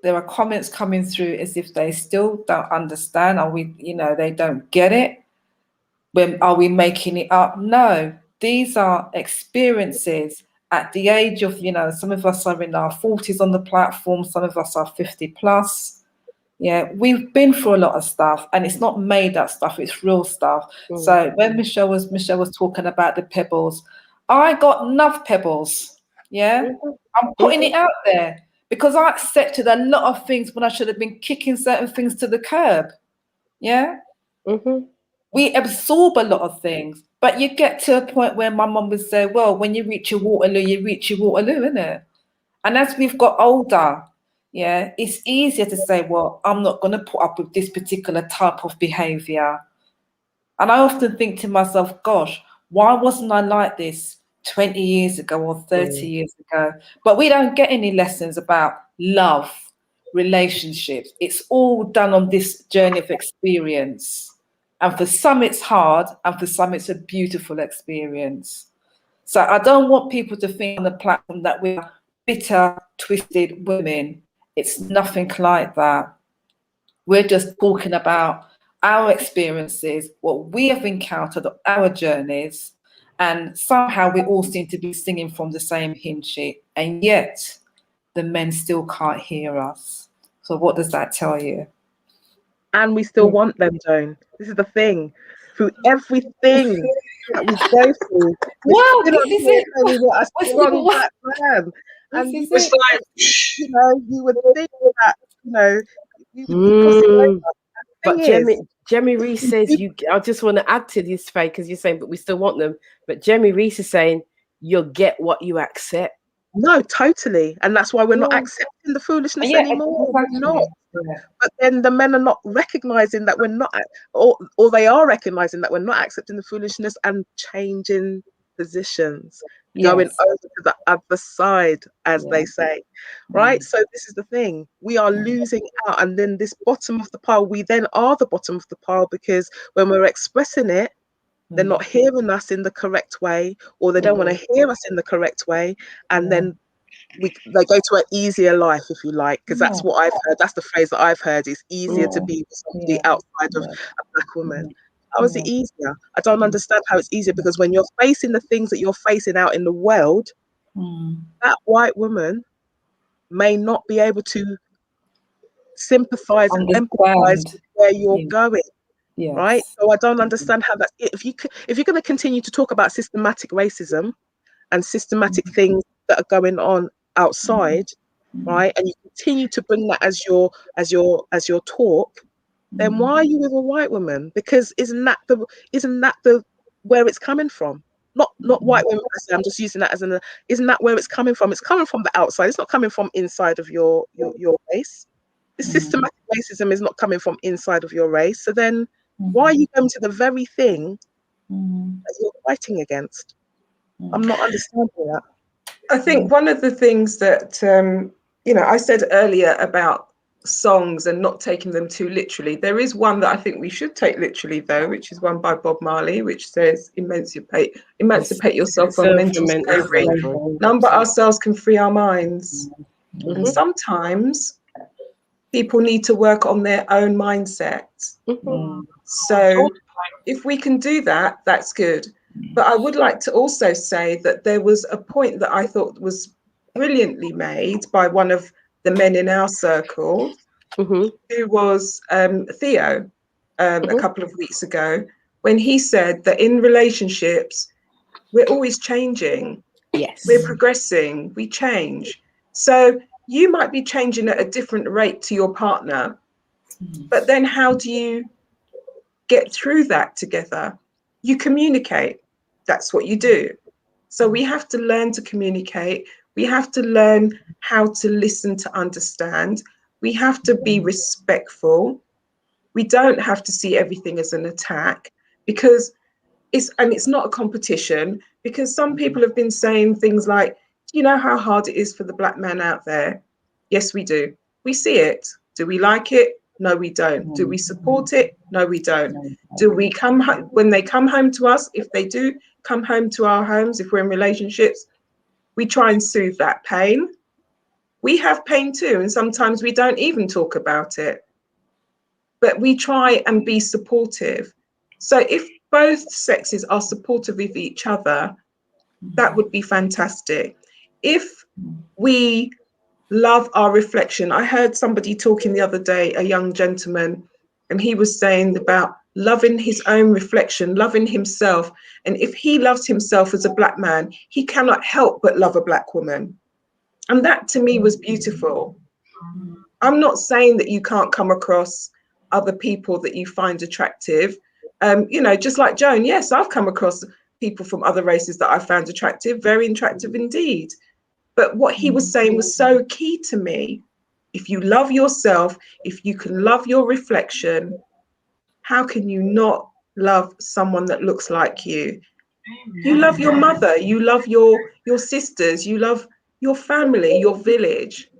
there are comments coming through as if they still don't understand. Are we, they don't get it? Are we making it up? No, these are experiences at the age of, some of us are in our 40s on the platform, some of us are 50 plus. Yeah, we've been through a lot of stuff, and it's not made up stuff, it's real stuff. So when Michelle was talking about the pebbles, I got enough pebbles. Yeah, I'm putting it out there because I accepted a lot of things when I should have been kicking certain things to the curb. Yeah. We absorb a lot of things, but you get to a point where my mum would say, well, when you reach your Waterloo, you reach your Waterloo, isn't it? And as we've got older, yeah, it's easier to say, well, I'm not going to put up with this particular type of behavior. And I often think to myself, gosh, why wasn't I like this 20 years ago or 30 years ago? But we don't get any lessons about love, relationships. It's all done on this journey of experience. And for some, it's hard, and for some, it's a beautiful experience. So I don't want people to think on the platform that we're bitter, twisted women. It's nothing like that. We're just talking about our experiences, what we have encountered, our journeys, and somehow we all seem to be singing from the same hymn sheet, and yet the men still can't hear us. So what does that tell you? And we still want them, Joan. This is the thing. Through everything that we go through, well, this is it. What a strong black man. And you would think that, you would be crossing over. But Jemmy Reese says, I just want to add to this, Faye, because you're saying, but we still want them. But Jemmy Reese is saying, you'll get what you accept. No, totally. And that's why we're not accepting the foolishness anymore. We're not. But then the men are not recognizing that we're not, or they are recognizing that we're not accepting the foolishness and changing positions, going over to the other side, as they say, right? So this is the thing. We are losing out. And then this bottom of the pile, we then are the bottom of the pile, because when we're expressing it, they're not hearing us in the correct way, or they don't want to hear us in the correct way. And then they go to an easier life, if you like, because that's what I've heard. That's the phrase that I've heard. It's easier to be with somebody outside of a black woman. How is it easier? I don't understand how it's easier, because when you're facing the things that you're facing out in the world, that white woman may not be able to sympathize and empathize with where you're going. Yes. Right, so I don't understand how that's it. If you're going to continue to talk about systematic racism and systematic things that are going on outside, right, and you continue to bring that as your talk, then why are you with a white woman? Because isn't that the where it's coming from? Not white women. I'm just using that as isn't that where it's coming from? It's coming from the outside. It's not coming from inside of your race. The systematic racism is not coming from inside of your race. So then, why are you going to the very thing that you're fighting against? I'm not understanding that. I think one of the things that, I said earlier about songs and not taking them too literally, there is one that I think we should take literally, though, which is one by Bob Marley, which says, emancipate yourself from mental slavery. None but ourselves can free our minds. And sometimes people need to work on their own mindset. So if we can do that, that's good. But I would like to also say that there was a point that I thought was brilliantly made by one of the men in our circle, Mm-hmm. who was Theo a couple of weeks ago, when he said that in relationships, we're always changing. Yes. We're progressing, we change. So you might be changing at a different rate to your partner, but then how do you get through that together? You communicate. That's what you do. So we have to learn to communicate. We have to learn how to listen to understand. We have to be respectful. We don't have to see everything as an attack, because it's not a competition, because some people have been saying things like, do you know how hard it is for the black man out there? Yes, we do. We see it. Do we like it? No, we don't. Do we support it? No, we don't. Do we come when they come home to us, if they do come home to our homes, if we're in relationships, we try and soothe that pain. We have pain too, and sometimes we don't even talk about it, but we try and be supportive. So if both sexes are supportive of each other, that would be fantastic. If we love our reflection, I heard somebody talking the other day, a young gentleman, and he was saying about loving his own reflection, loving himself. And if he loves himself as a black man, he cannot help but love a black woman. And that to me was beautiful. I'm not saying that you can't come across other people that you find attractive. Just like Joan, yes, I've come across people from other races that I found attractive, very attractive indeed. But what he was saying was so key to me. If you love yourself, if you can love your reflection, how can you not love someone that looks like you? You love your mother, you love your sisters, you love your family, your village.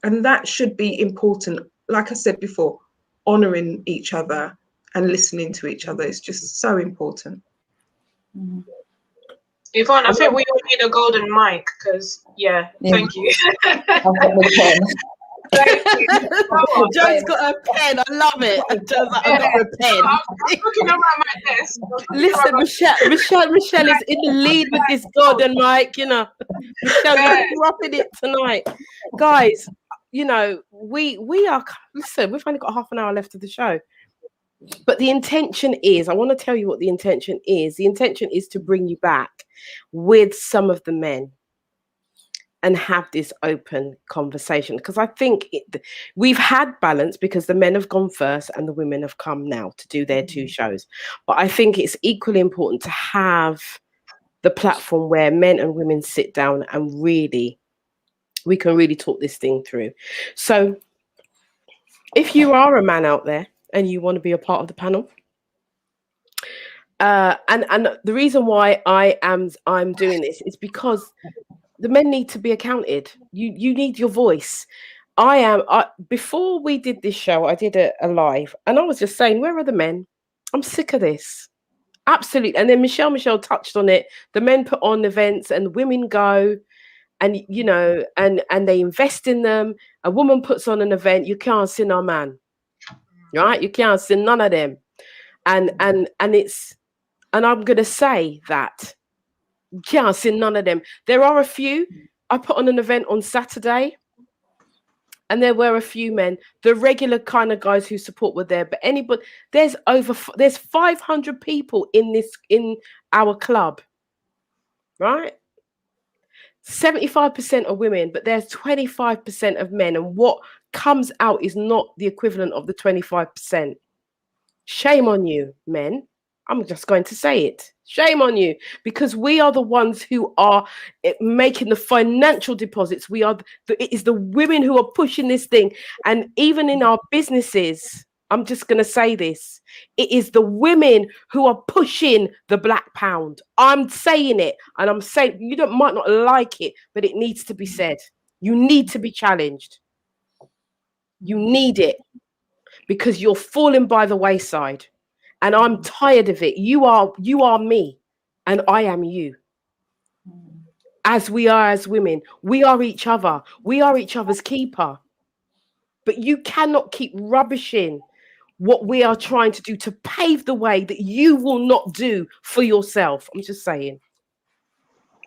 And that should be important. Like I said before, honoring each other and listening to each other is just so important. Yvonne, I think we all need a golden mic, because thank you. I've got the pen. Joan's got a pen. I love it. Joan's like, I've got a pen. I'm looking around my desk. Listen, Michelle is in the lead with this golden mic, Michelle, you're up in it tonight. Guys, we are, listen, we've only got half an hour left of the show. But the intention is, I want to tell you what the intention is. The intention is to bring you back with some of the men and have this open conversation, because I think we've had balance, because the men have gone first and the women have come now to do their two shows. But I think it's equally important to have the platform where men and women sit down and we can really talk this thing through. So if you are a man out there and you want to be a part of the panel, and the reason why I'm doing this is because the men need to be accounted. You need your voice. Before we did this show, I did a live, and I was just saying, where are the men? I'm sick of this. Absolutely. And then Miche'l Michel touched on it. The men put on events and women go, and and they invest in them. A woman puts on an event, you can't see no man. Right? You can't see none of them. And I'm gonna say that you can't see none of them. There are a few. I put on an event on Saturday, and there were a few men. The regular kind of guys who support were there, but anybody, there's 500 people in our club, right? 75% are women, but there's 25% of men, and what comes out is not the equivalent of the 25%. Shame on you, men. I'm just going to say it. Shame on you, because we are the ones who are making the financial deposits. It is the women who are pushing this thing. And even in our businesses, I'm just going to say this. It is the women who are pushing the black pound. I'm saying it, and I'm saying you might not like it, but it needs to be said. You need to be challenged. You need it, because you're falling by the wayside. And I'm tired of it. You are me, and I am you. As we are as women, we are each other. We are each other's keeper. But you cannot keep rubbishing what we are trying to do to pave the way that you will not do for yourself. I'm just saying.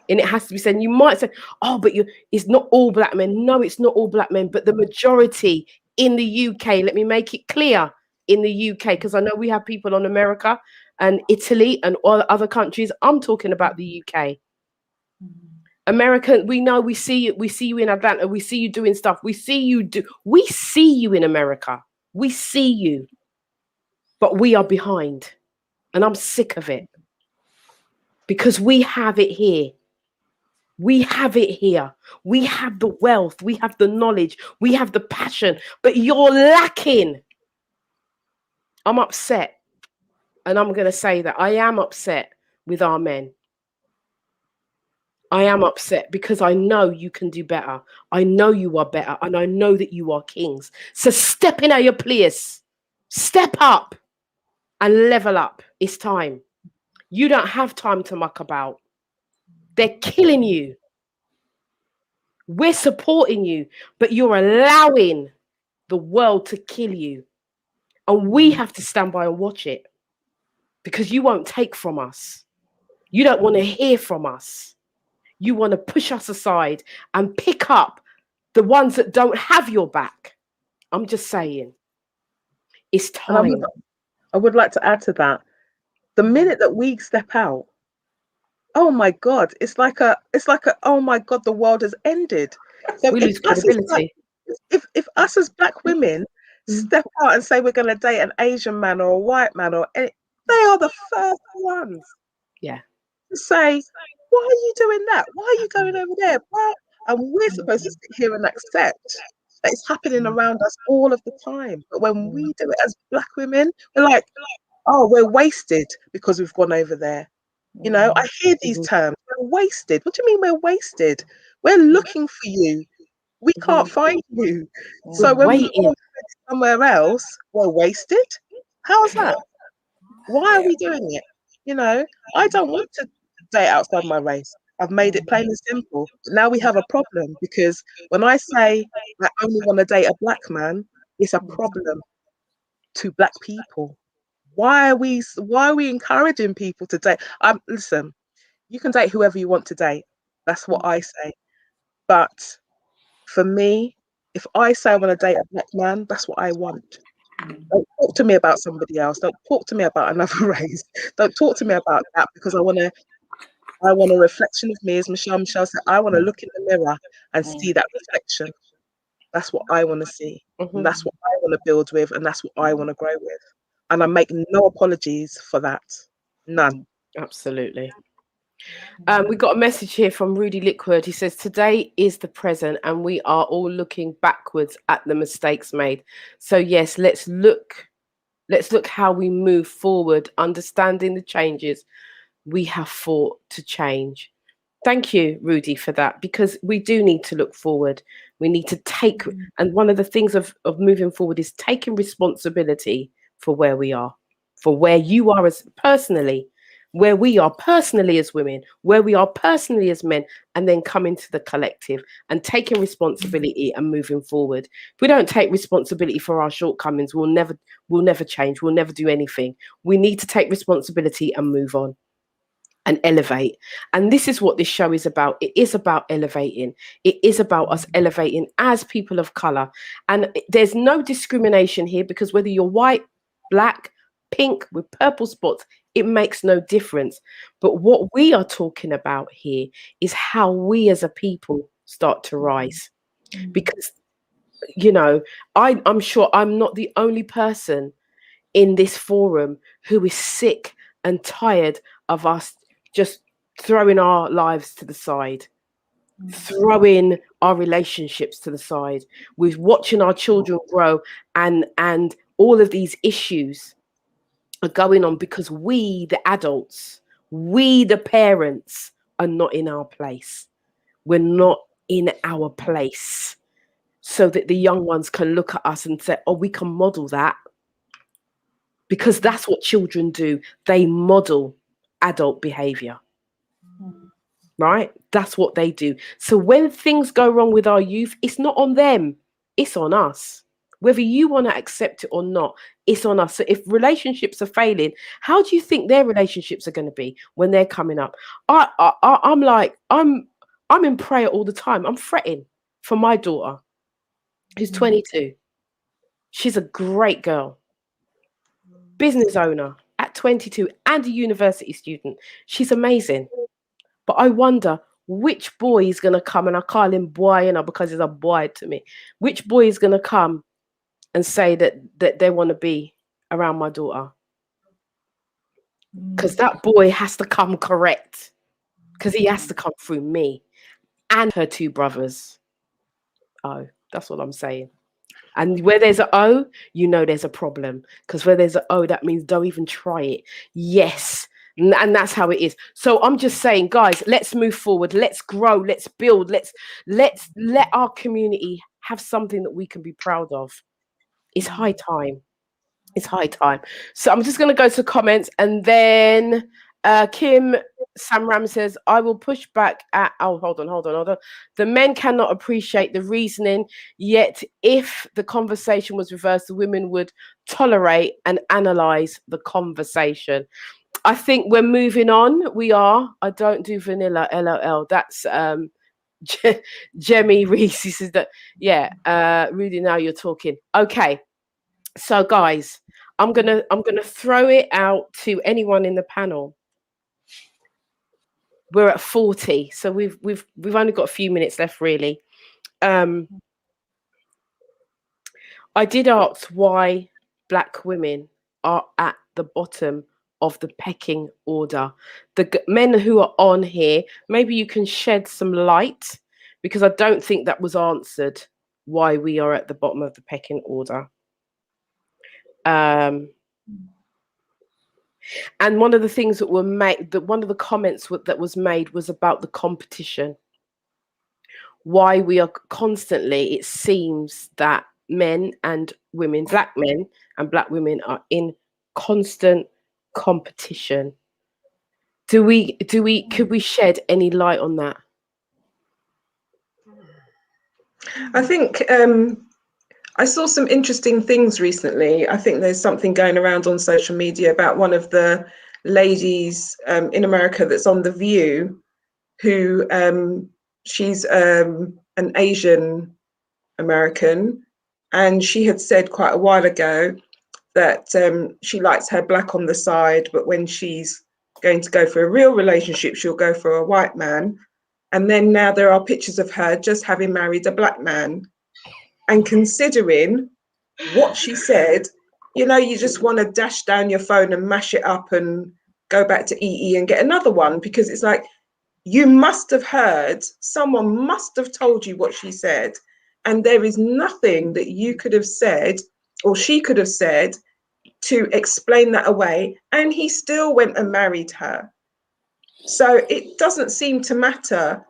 And it has to be said. And you might say, oh, but it's not all black men. No, it's not all black men, but the majority in the UK. Let me make it clear, in the UK, because I know we have people on America and Italy and all other countries. I'm talking about the UK. America, we see you in Atlanta, we see you doing stuff, we see you in America, we see you, but we are behind, and I'm sick of it, because we have it here. We have it here. We have the wealth, we have the knowledge, we have the passion, but you're lacking. I'm upset, and I'm going to say that I am upset with our men. I am upset because I know you can do better. I know you are better, and I know that you are kings. So step in at your place. Step up and level up. It's time. You don't have time to muck about. They're killing you. We're supporting you, but you're allowing the world to kill you. And we have to stand by and watch it, because you won't take from us. You don't want to hear from us. You want to push us aside and pick up the ones that don't have your back. I'm just saying, it's time. I would like to add to that. The minute that we step out, oh my God, it's like a oh my God, the world has ended. So We lose credibility. If us as Black women step out and say we're going to date an Asian man or a white man or any, they are the first ones. Yeah. To say, why are you doing that? Why are you going over there? Why? And we're supposed to sit here and accept that it's happening around us all of the time. But when we do it as Black women, we're like, oh, we're wasted because we've gone over there. You know, I hear these terms. We're wasted. What do you mean we're wasted? We're looking for you. We can't find you. So when we go somewhere else, we're wasted. How's that? Why are we doing it? You know, I don't want to date outside my race. I've made it plain and simple. But now we have a problem, because when I say I only want to date a Black man, it's a problem to Black people. Why are we encouraging people to date? Listen, you can date whoever you want to date. That's what I say. But for me, if I say I want to date a Black man, that's what I want. Don't talk to me about somebody else. Don't talk to me about another race. Don't talk to me about that, because I want a reflection of me, as Miche'l Michel said. I want to look in the mirror and see that reflection. That's what I want to see. And that's what I want to build with, and that's what I want to grow with. And I make no apologies for that. None. Absolutely. We got a message here from Rudy Liquid. He says, today is the present, and we are all looking backwards at the mistakes made. So yes, let's look how we move forward, understanding the changes we have fought to change. Thank you, Rudy, for that, because we do need to look forward. We need to take, and one of the things of moving forward is taking responsibility for where we are, for where you are as personally, where we are personally as women, where we are personally as men, and then coming to the collective and taking responsibility and moving forward. If we don't take responsibility for our shortcomings, we'll never change. We'll never do anything. We need to take responsibility and move on and elevate. And this is what this show is about. It is about elevating. It is about us elevating as people of color. And there's no discrimination here, because whether you're white, Black, pink with purple spots, it makes no difference. But what we are talking about here is how we as a people start to rise. Because, you know, I'm sure I'm not the only person in this forum who is sick and tired of us just throwing our lives to the side, throwing our relationships to the side, with watching our children grow, and all of these issues are going on because we, the adults, we, the parents, are not in our place. We're not in our place, so that the young ones can look at us and say, oh, we can model that. Because that's what children do. They model adult behavior. Right? That's what they do. So when things go wrong with our youth, it's not on them. It's on us. Whether you want to accept it or not, it's on us. So if relationships are failing, how do you think their relationships are going to be when they're coming up? I'm in prayer all the time. I'm fretting for my daughter, who's 22. She's a great girl. Business owner at 22 and a university student. She's amazing. But I wonder which boy is going to come, and I call him boy, because he's a boy to me. Which boy is going to come and say that they want to be around my daughter? Because that boy has to come correct. Because he has to come through me and her two brothers. Oh, that's what I'm saying. And where there's an O, you know there's a problem. Because where there's an O, that means don't even try it. Yes. And that's how it is. So I'm just saying, guys, let's move forward. Let's grow. Let's build. Let's let our community have something that we can be proud of. It's high time. It's high time. So I'm just going to go to comments, and then Kim Samram says, I will push back at, hold on. The men cannot appreciate the reasoning, yet if the conversation was reversed, the women would tolerate and analyze the conversation. I think we're moving on. We are. I don't do vanilla, LOL. That's Jemmy Reese. He says that, yeah, Rudy, now you're talking. Okay. So guys, I'm gonna throw it out to anyone in the panel. We're at 40, so we've only got a few minutes left, really. I did ask why Black women are at the bottom of the pecking order. The men who are on here, maybe you can shed some light, because I don't think that was answered, why we are at the bottom of the pecking order. And one of the things that were made, one of the comments that was made was about the competition. Why we are constantly, it seems that men and women, Black men and Black women, are in constant competition. Could we shed any light on that? I think I saw some interesting things recently. I think there's something going around on social media about one of the ladies in America that's on The View, who she's an Asian American, and she had said quite a while ago that she likes her Black on the side, but when she's going to go for a real relationship, she'll go for a white man. And then now there are pictures of her just having married a Black man. And considering what she said, you know, you just want to dash down your phone and mash it up and go back to EE and get another one, because it's like, you must have heard, someone must have told you what she said. And there is nothing that you could have said or she could have said to explain that away. And he still went and married her. So it doesn't seem to matter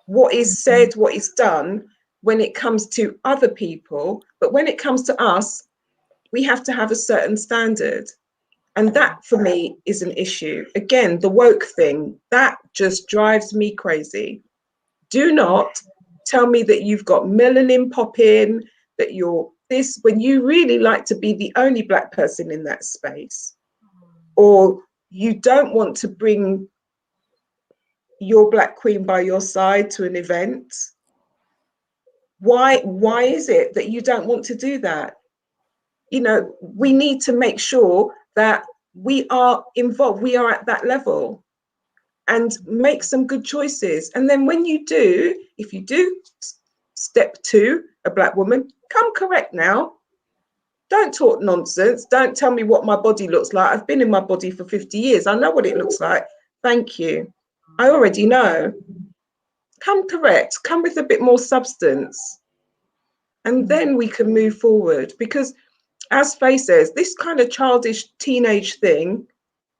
what is said, what is done when it comes to other people. But when it comes to us, we have to have a certain standard. And that for me is an issue. Again, the woke thing, that just drives me crazy. Do not tell me that you've got melanin popping, that you're this, when you really like to be the only Black person in that space, or you don't want to bring your Black queen by your side to an event. Why is it that you don't want to do that? You know, we need to make sure that we are involved, we are at that level, and make some good choices. And then when you do, if you do step to a Black woman, come correct now. Don't talk nonsense. Don't tell me what my body looks like. I've been in my body for 50 years. I know what it looks like. Thank you. I already know. Come correct, come with a bit more substance. And then we can move forward, because as Faye says, this kind of childish teenage thing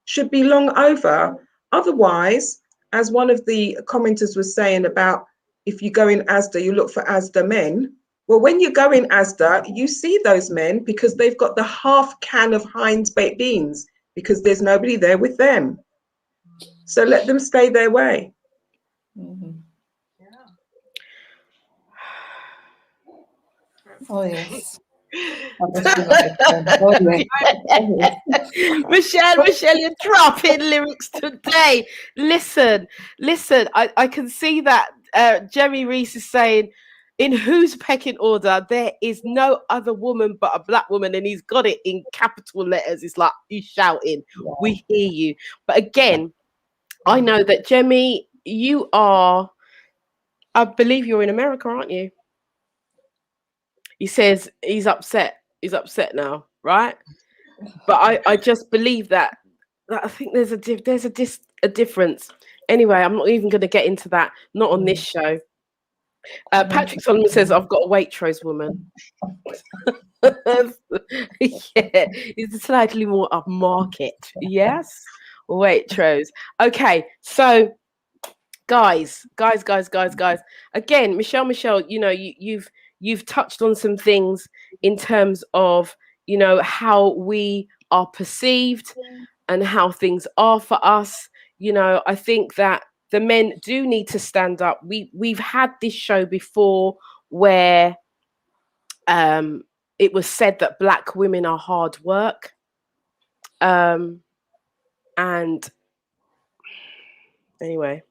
should be long over. Otherwise, as one of the commenters was saying about, if you go in Asda, you look for Asda men. Well, when you go in Asda, you see those men because they've got the half can of Heinz baked beans, because there's nobody there with them. So let them stay their way. Mm-hmm. Oh, yes. Michelle, you're dropping lyrics today. Listen, I can see that Jeremy Reese is saying in whose pecking order there is no other woman but a black woman, and he's got it in capital letters. It's like he's shouting, we hear you. But again, I know that Jemmy, you are, I believe you're in America, aren't you? He says he's upset. He's upset now, right? But I just believe that I think there's a difference. Anyway, I'm not even going to get into that. Not on this show. Patrick Solomon says, I've got a Waitrose woman. Yeah, it's slightly more upmarket. Yes, Waitrose. Okay, so guys. Again, Michelle, you know, you've touched on some things in terms of, you know, how we are perceived and how things are for us. You know, I think that the men do need to stand up. We've had this show before where it was said that black women are hard work. And anyway,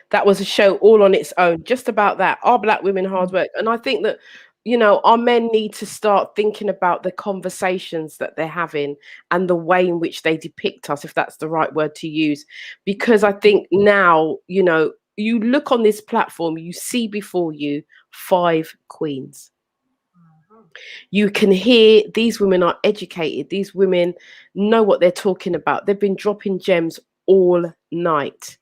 that was a show all on its own, just about that. Are black women hard work? And I think that, you know, our men need to start thinking about the conversations that they're having and the way in which they depict us, if that's the right word to use. Because I think now, you know, you look on this platform, you see before you 5 queens. You can hear these women are educated. These women know what they're talking about. They've been dropping gems all night.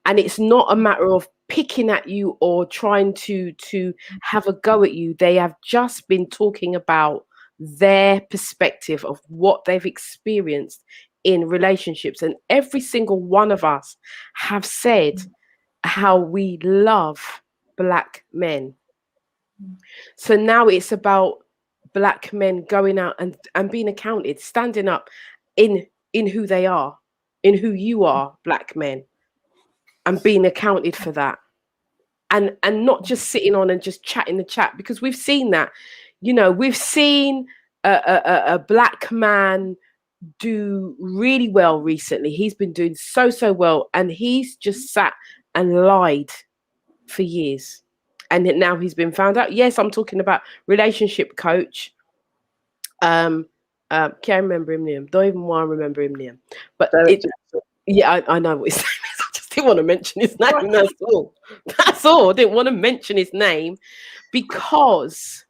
And it's not a matter of picking at you or trying to have a go at you. They have just been talking about their perspective of what they've experienced in relationships. And every single one of us have said how we love black men. So now it's about black men going out and being accounted, standing up in who they are, in who you are, black men, and being accounted for that. And not just sitting on and just chatting the chat, because we've seen that. You know, we've seen a black man do really well recently. He's been doing so well, and he's just sat and lied for years. And now he's been found out. Yes, I'm talking about relationship coach. Can't remember him name. Don't even want to remember him name. But yeah, I know what his name is. I just didn't want to mention his name. That's all. That's all. I didn't want to mention his name because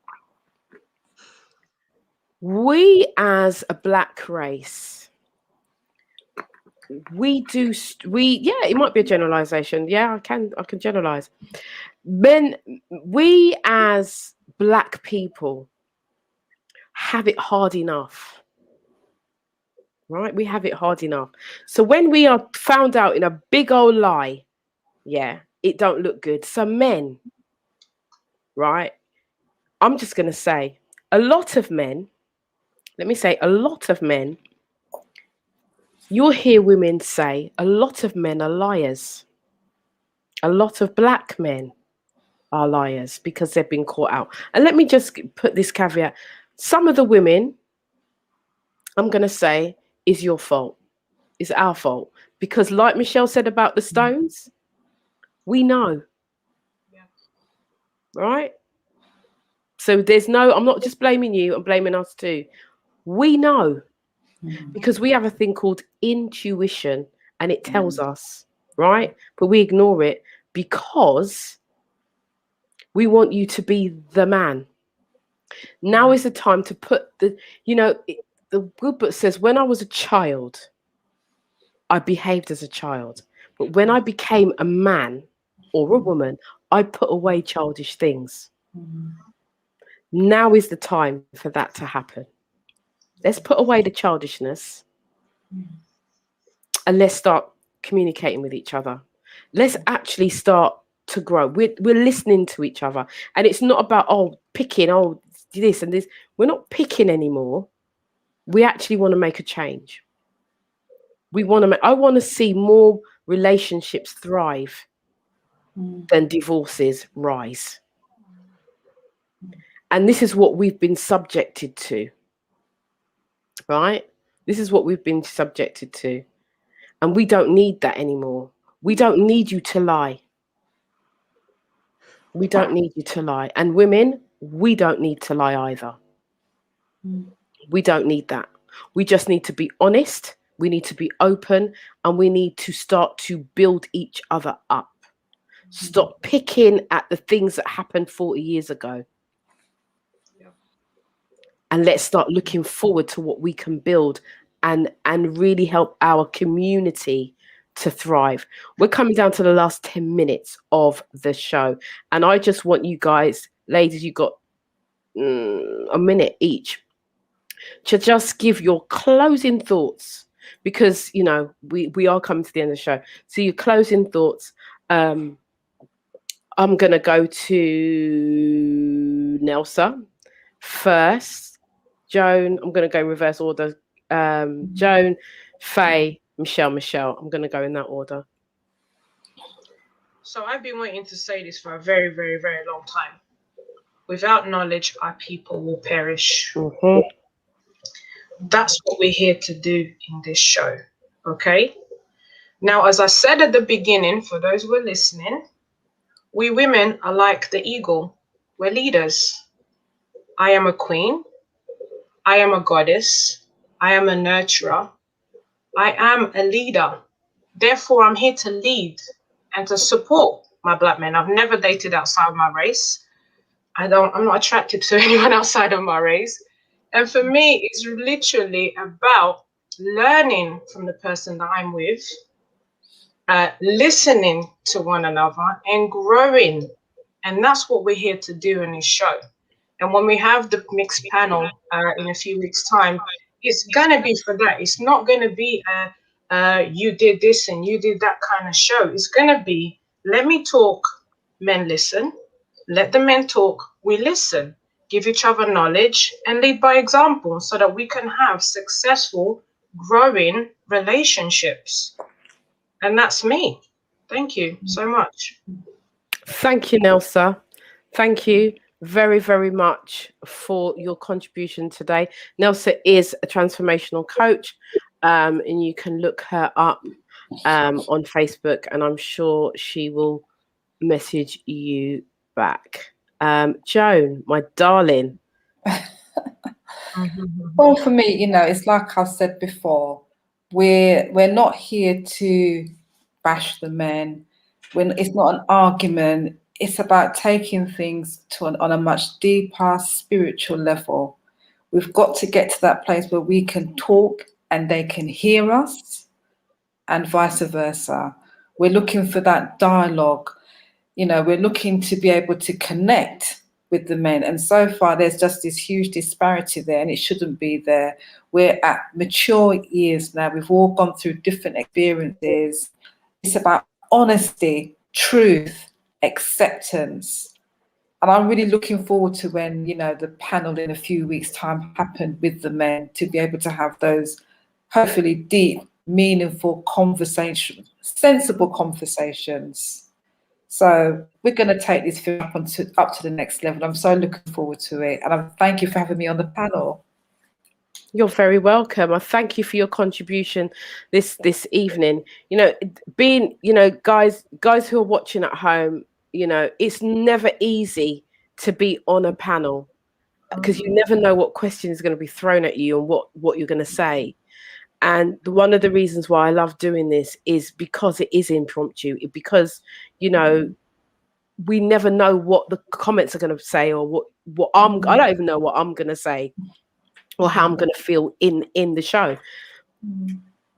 we, as a black race, it might be a generalization. Yeah, I can generalize. Men, we as black people have it hard enough, right? We have it hard enough. So when we are found out in a big old lie, yeah, it don't look good. So men, right? I'm just going to say a lot of men, you'll hear women say a lot of men are liars. A lot of black men are liars because they've been caught out. And let me just put this caveat. Some of the women, I'm going to say, is your fault. It's our fault. Because like Michelle said about the stones, we know. Yeah. Right? So I'm not just blaming you, I'm blaming us too. We know. Because we have a thing called intuition and it tells us, right? But we ignore it because we want you to be the man. Now is the time to put the good book says, when I was a child, I behaved as a child. But when I became a man or a woman, I put away childish things. Now is the time for that to happen. Let's put away the childishness and let's start communicating with each other. Let's actually start to grow. We're listening to each other. And it's not about, picking, this and this. We're not picking anymore. We actually want to make a change. I want to see more relationships thrive than divorces rise. And this is what we've been subjected to. Right? This is what we've been subjected to. And we don't need that anymore. We don't need you to lie. We don't need you to lie. And women, we don't need to lie either. We don't need that. We just need to be honest. We need to be open, and we need to start to build each other up. Stop picking at the things that happened 40 years ago. And let's start looking forward to what we can build and really help our community to thrive. We're coming down to the last 10 minutes of the show. And I just want you guys, ladies, you got a minute each to just give your closing thoughts, because, you know, we are coming to the end of the show. So your closing thoughts. I'm going to go to Neusa first. Joan, I'm going to go reverse order. Joan, Faye, Michel. I'm going to go in that order. So I've been waiting to say this for a very, very, very long time. Without knowledge, our people will perish. Mm-hmm. That's what we're here to do in this show. Okay? Now, as I said at the beginning, for those who are listening, we women are like the eagle. We're leaders. I am a queen. I am a goddess. I am a nurturer. I am a leader. Therefore, I'm here to lead and to support my Black men. I've never dated outside my race. I'm not attracted to anyone outside of my race. And for me, it's literally about learning from the person that I'm with, listening to one another and growing. And that's what we're here to do in this show. And when we have the mixed panel in a few weeks' time, it's going to be for that. It's not going to be you did this and you did that kind of show. It's going to be, let me talk, men listen. Let the men talk, we listen. Give each other knowledge and lead by example so that we can have successful, growing relationships. And that's me. Thank you so much. Thank you, Neusa. Thank you very, very much for your contribution today. Neusa is a transformational coach, and you can look her up on Facebook, and I'm sure she will message you back. Joan, my darling. Well, for me, you know, it's like I've said before, we're not here to bash the men. It's not an argument. It's about taking things on a much deeper spiritual level. We've got to get to that place where we can talk and they can hear us, and vice versa. We're looking for that dialogue. You know, we're looking to be able to connect with the men. And so far, there's just this huge disparity there, and it shouldn't be there. We're at mature years now. We've all gone through different experiences. It's about honesty, truth, acceptance. And I'm really looking forward to when, you know, the panel in a few weeks' time happened with the men, to be able to have those hopefully deep, meaningful conversations, sensible conversations. So we're going to take this film up to the next level. I'm so looking forward to it. And I thank you for having me on the panel. You're very welcome. I thank you for your contribution this evening. You know, being, you know, guys who are watching at home, you know, it's never easy to be on a panel, because you never know what question is going to be thrown at you and what you're going to say. And one of the reasons why I love doing this is because it is impromptu, because, you know, we never know what the comments are going to say, or I don't even know what I'm going to say or how I'm going to feel in the show.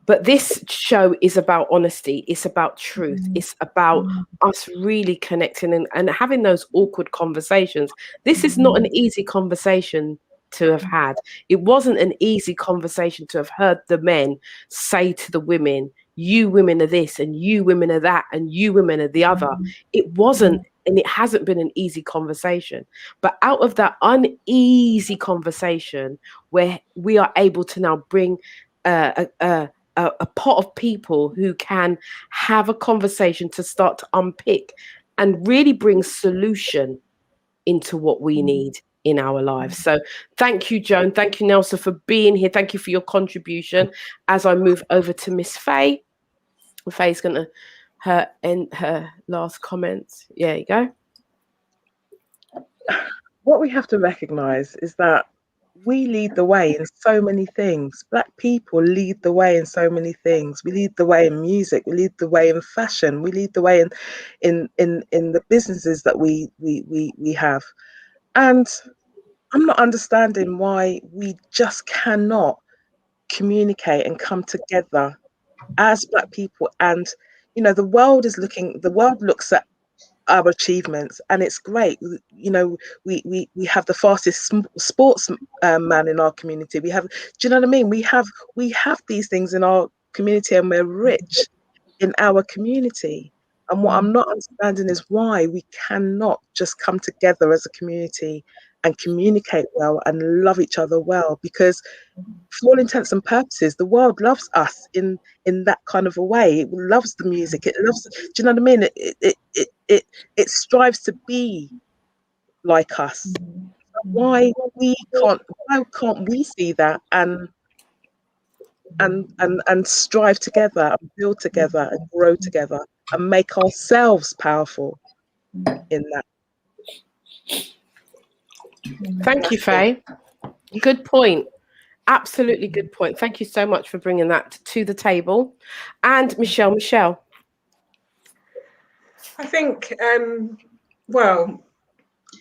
But this show is about honesty. It's about truth. It's about us really connecting and having those awkward conversations. This is not an easy conversation to have had. It wasn't an easy conversation to have heard the men say to the women, you women are this and you women are that and you women are the other. It wasn't, and it hasn't been an easy conversation. But out of that uneasy conversation, where we are able to now bring a pot of people who can have a conversation to start to unpick and really bring solution into what we need in our lives. So thank you, Joan. Thank you, Neusa, for being here. Thank you for your contribution. As I move over to Miss Faye, Faye's going to end her last comments. There you go. what we have to recognize is that we lead the way in so many things. Black people lead the way in so many things. We lead the way in music. We lead the way in fashion. We lead the way in the businesses that we have. And I'm not understanding why we just cannot communicate and come together as Black people. And the world looks at our achievements, and it's great. We have the fastest sports man in our community. Do you know what I mean? We have these things in our community, and we're rich in our community. And what I'm not understanding is why we cannot just come together as a community and communicate well and love each other well, because for all intents and purposes, the world loves us in that kind of a way. It loves the music. It loves. Do you know what I mean? It strives to be like us. Why can't we see that and strive together and build together and grow together and make ourselves powerful in that? Thank you, Faye. Good point. Absolutely good point. Thank you so much for bringing that to the table. And Miche'l Michel. I think,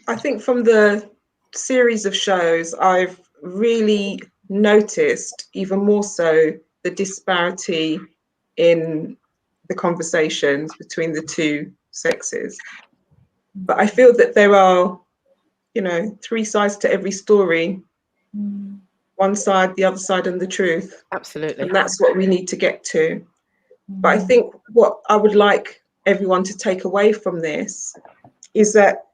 I think from the series of shows, I've really noticed even more so the disparity in the conversations between the two sexes. But I feel that there are, three sides to every story. One side, the other side, and the truth. Absolutely. And that's what we need to get to. But I think what I would like everyone to take away from this is that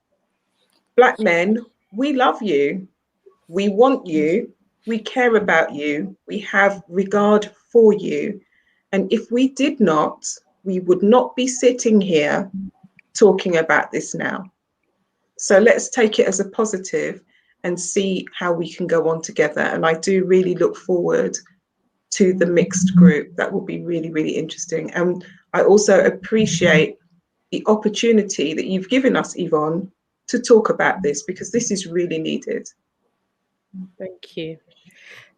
Black men, we love you. We want you. We care about you. We have regard for you. And if we did not, we would not be sitting here talking about this now. So let's take it as a positive and see how we can go on together. And I do really look forward to the mixed group. That will be really, really interesting. And I also appreciate the opportunity that you've given us, Yvonne, to talk about this, because this is really needed. Thank you.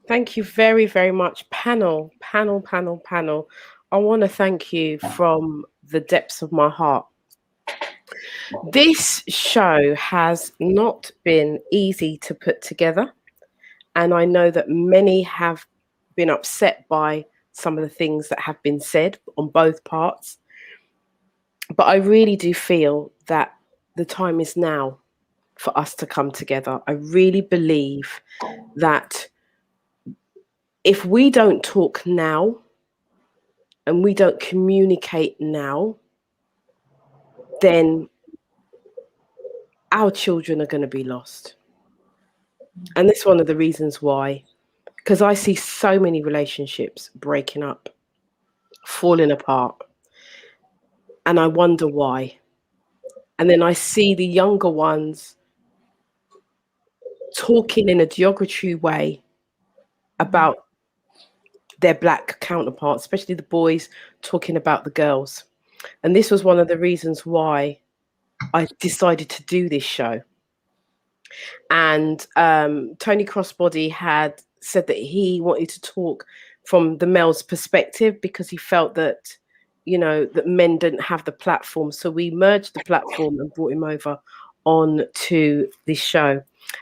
Thank you very, very much. Panel. I want to thank you from the depths of my heart. This show has not been easy to put together, and I know that many have been upset by some of the things that have been said on both parts. But I really do feel that the time is now for us to come together. I really believe that if we don't talk now and we don't communicate now, then our children are going to be lost. And that's one of the reasons why, because I see so many relationships breaking up, falling apart, and I wonder why. And then I see the younger ones talking in a derogatory way about their Black counterparts, especially the boys talking about the girls. And this was one of the reasons why I decided to do this show. And Tony Crossbody had said that he wanted to talk from the male's perspective because he felt that, that men didn't have the platform. So we merged the platform and brought him over on to this show.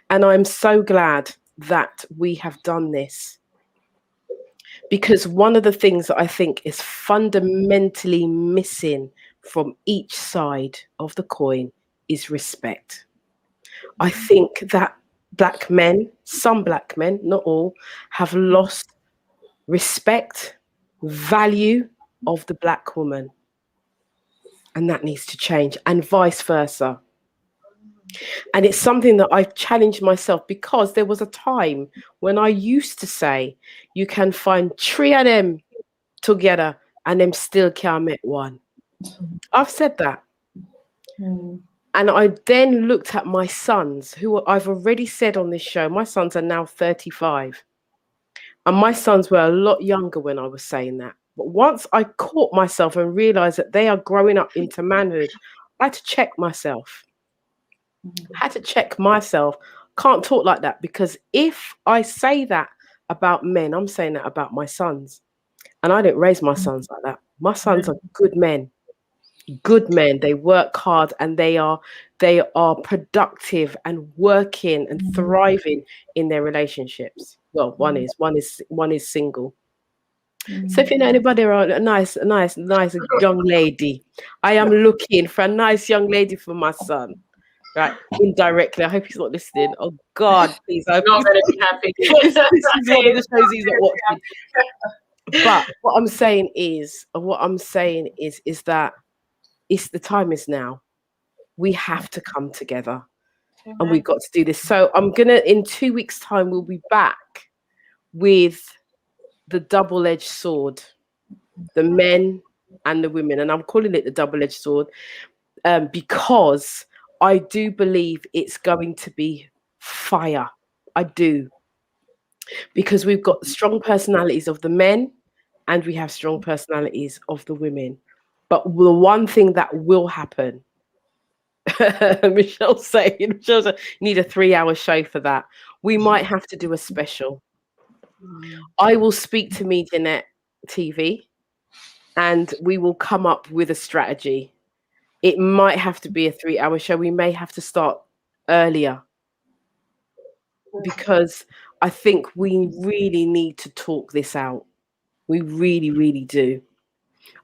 And I'm so glad that we have done this, because one of the things that I think is fundamentally missing from each side of the coin is respect. I think that Black men, some Black men, not all, have lost respect, value of the Black woman. And that needs to change, and vice versa. And it's something that I've challenged myself, because there was a time when I used to say, you can find 3 of them together and them still can't make one. I've said that. And I then looked at my sons, who I've already said on this show, my sons are now 35. And my sons were a lot younger when I was saying that. But once I caught myself and realized that they are growing up into manhood, I had to check myself. I had to check myself. Can't talk like that, because if I say that about men, I'm saying that about my sons. And I didn't raise my sons like that. My sons are good men. Good men. They work hard, and they are productive and working and thriving in their relationships. Well, one is single. So if you know anybody around, a nice young lady, I am looking for a nice young lady for my son. Right, indirectly. I hope he's not listening. Oh God, please. I'm not going to be happy. This is one of the shows he's not watching. But what I'm saying is that the time is now. We have to come together, and we've got to do this. So in 2 weeks' time, we'll be back with the double-edged sword, the men and the women, and I'm calling it the double-edged sword because I do believe it's going to be fire. I do. Because we've got strong personalities of the men and we have strong personalities of the women. But the one thing that will happen, Michelle's saying, you need a 3-hour show for that. We might have to do a special. I will speak to MediaNet TV and we will come up with a strategy. It might have to be a 3-hour show. We may have to start earlier because I think we really need to talk this out. We really, really do.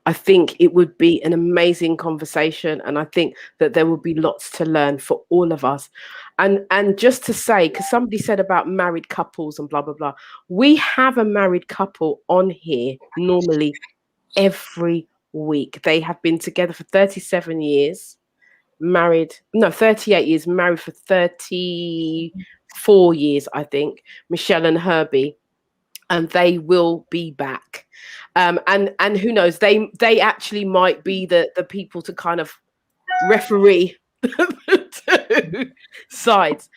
I think it would be an amazing conversation, and I think that there will be lots to learn for all of us. And just to say, because somebody said about married couples and blah, blah, blah. We have a married couple on here normally every week. They have been together for 37 years, 38 years, married for 34 years, I think, Michelle and Herbie, and they will be back. And who knows, they actually might be the people to kind of referee the two sides,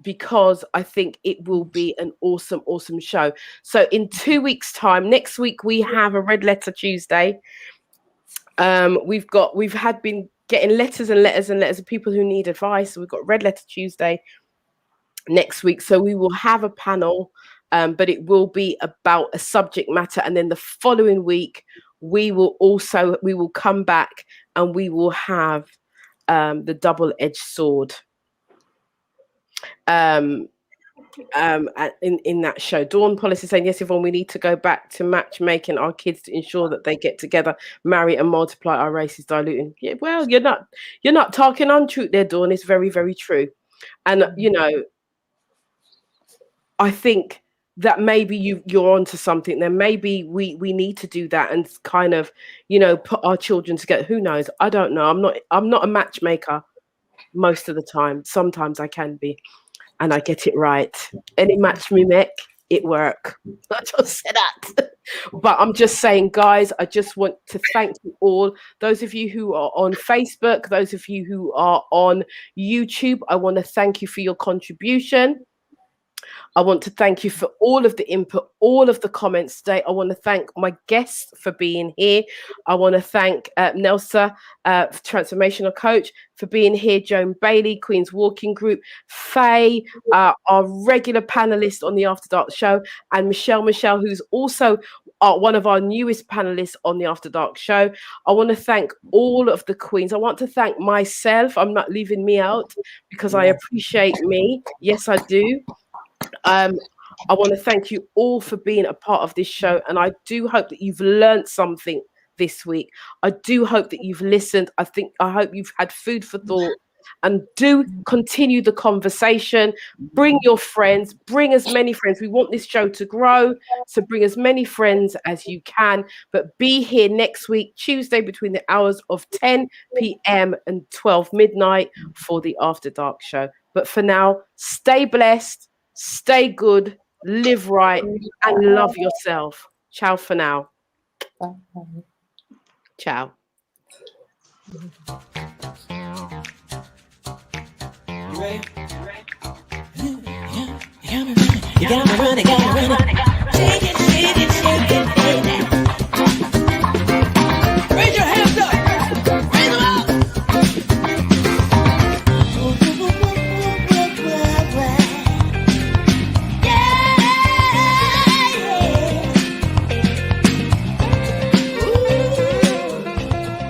because I think it will be an awesome show. So in 2 weeks' time, next week we have a Red Letter Tuesday. We've been getting letters of people who need advice. So we've got Red Letter Tuesday next week. So we will have a panel, but it will be about a subject matter. And then the following week, we will come back and we will have the double-edged sword in that show. Dawn Policy saying, yes, Yvonne, we need to go back to matchmaking our kids to ensure that they get together, marry and multiply. Our race is diluting. Yeah, well, you're not talking untruth there, Dawn. It's very, very true. And I think that maybe you're onto something. Then maybe we need to do that and kind of, put our children together. Who knows? I don't know. I'm not a matchmaker most of the time. Sometimes I can be, and I get it right. Any match me make, it work. I just said that. But I'm just saying, guys, I just want to thank you all. Those of you who are on Facebook, those of you who are on YouTube, I want to thank you for your contribution. I want to thank you for all of the input, all of the comments today. I want to thank my guests for being here. I want to thank Neusa, Transformational Coach, for being here. Joan Bailey, Queen's Walking Group. Faye, our regular panelist on the After Dark show. And Miche'l Michel, who's also one of our newest panelists on the After Dark show. I want to thank all of the queens. I want to thank myself. I'm not leaving me out because I appreciate me. Yes, I do. I want to thank you all for being a part of this show, and I do hope that you've learned something this week. I do hope that you've listened. I hope you've had food for thought, and do continue the conversation. Bring your friends, bring as many friends. We want this show to grow, so bring as many friends as you can. But be here next week, Tuesday, between the hours of 10 p.m. and 12 midnight for the After Dark show. But for now, stay blessed. Stay good, live right, and love yourself. Ciao for now. Ciao. You ready? You got me running.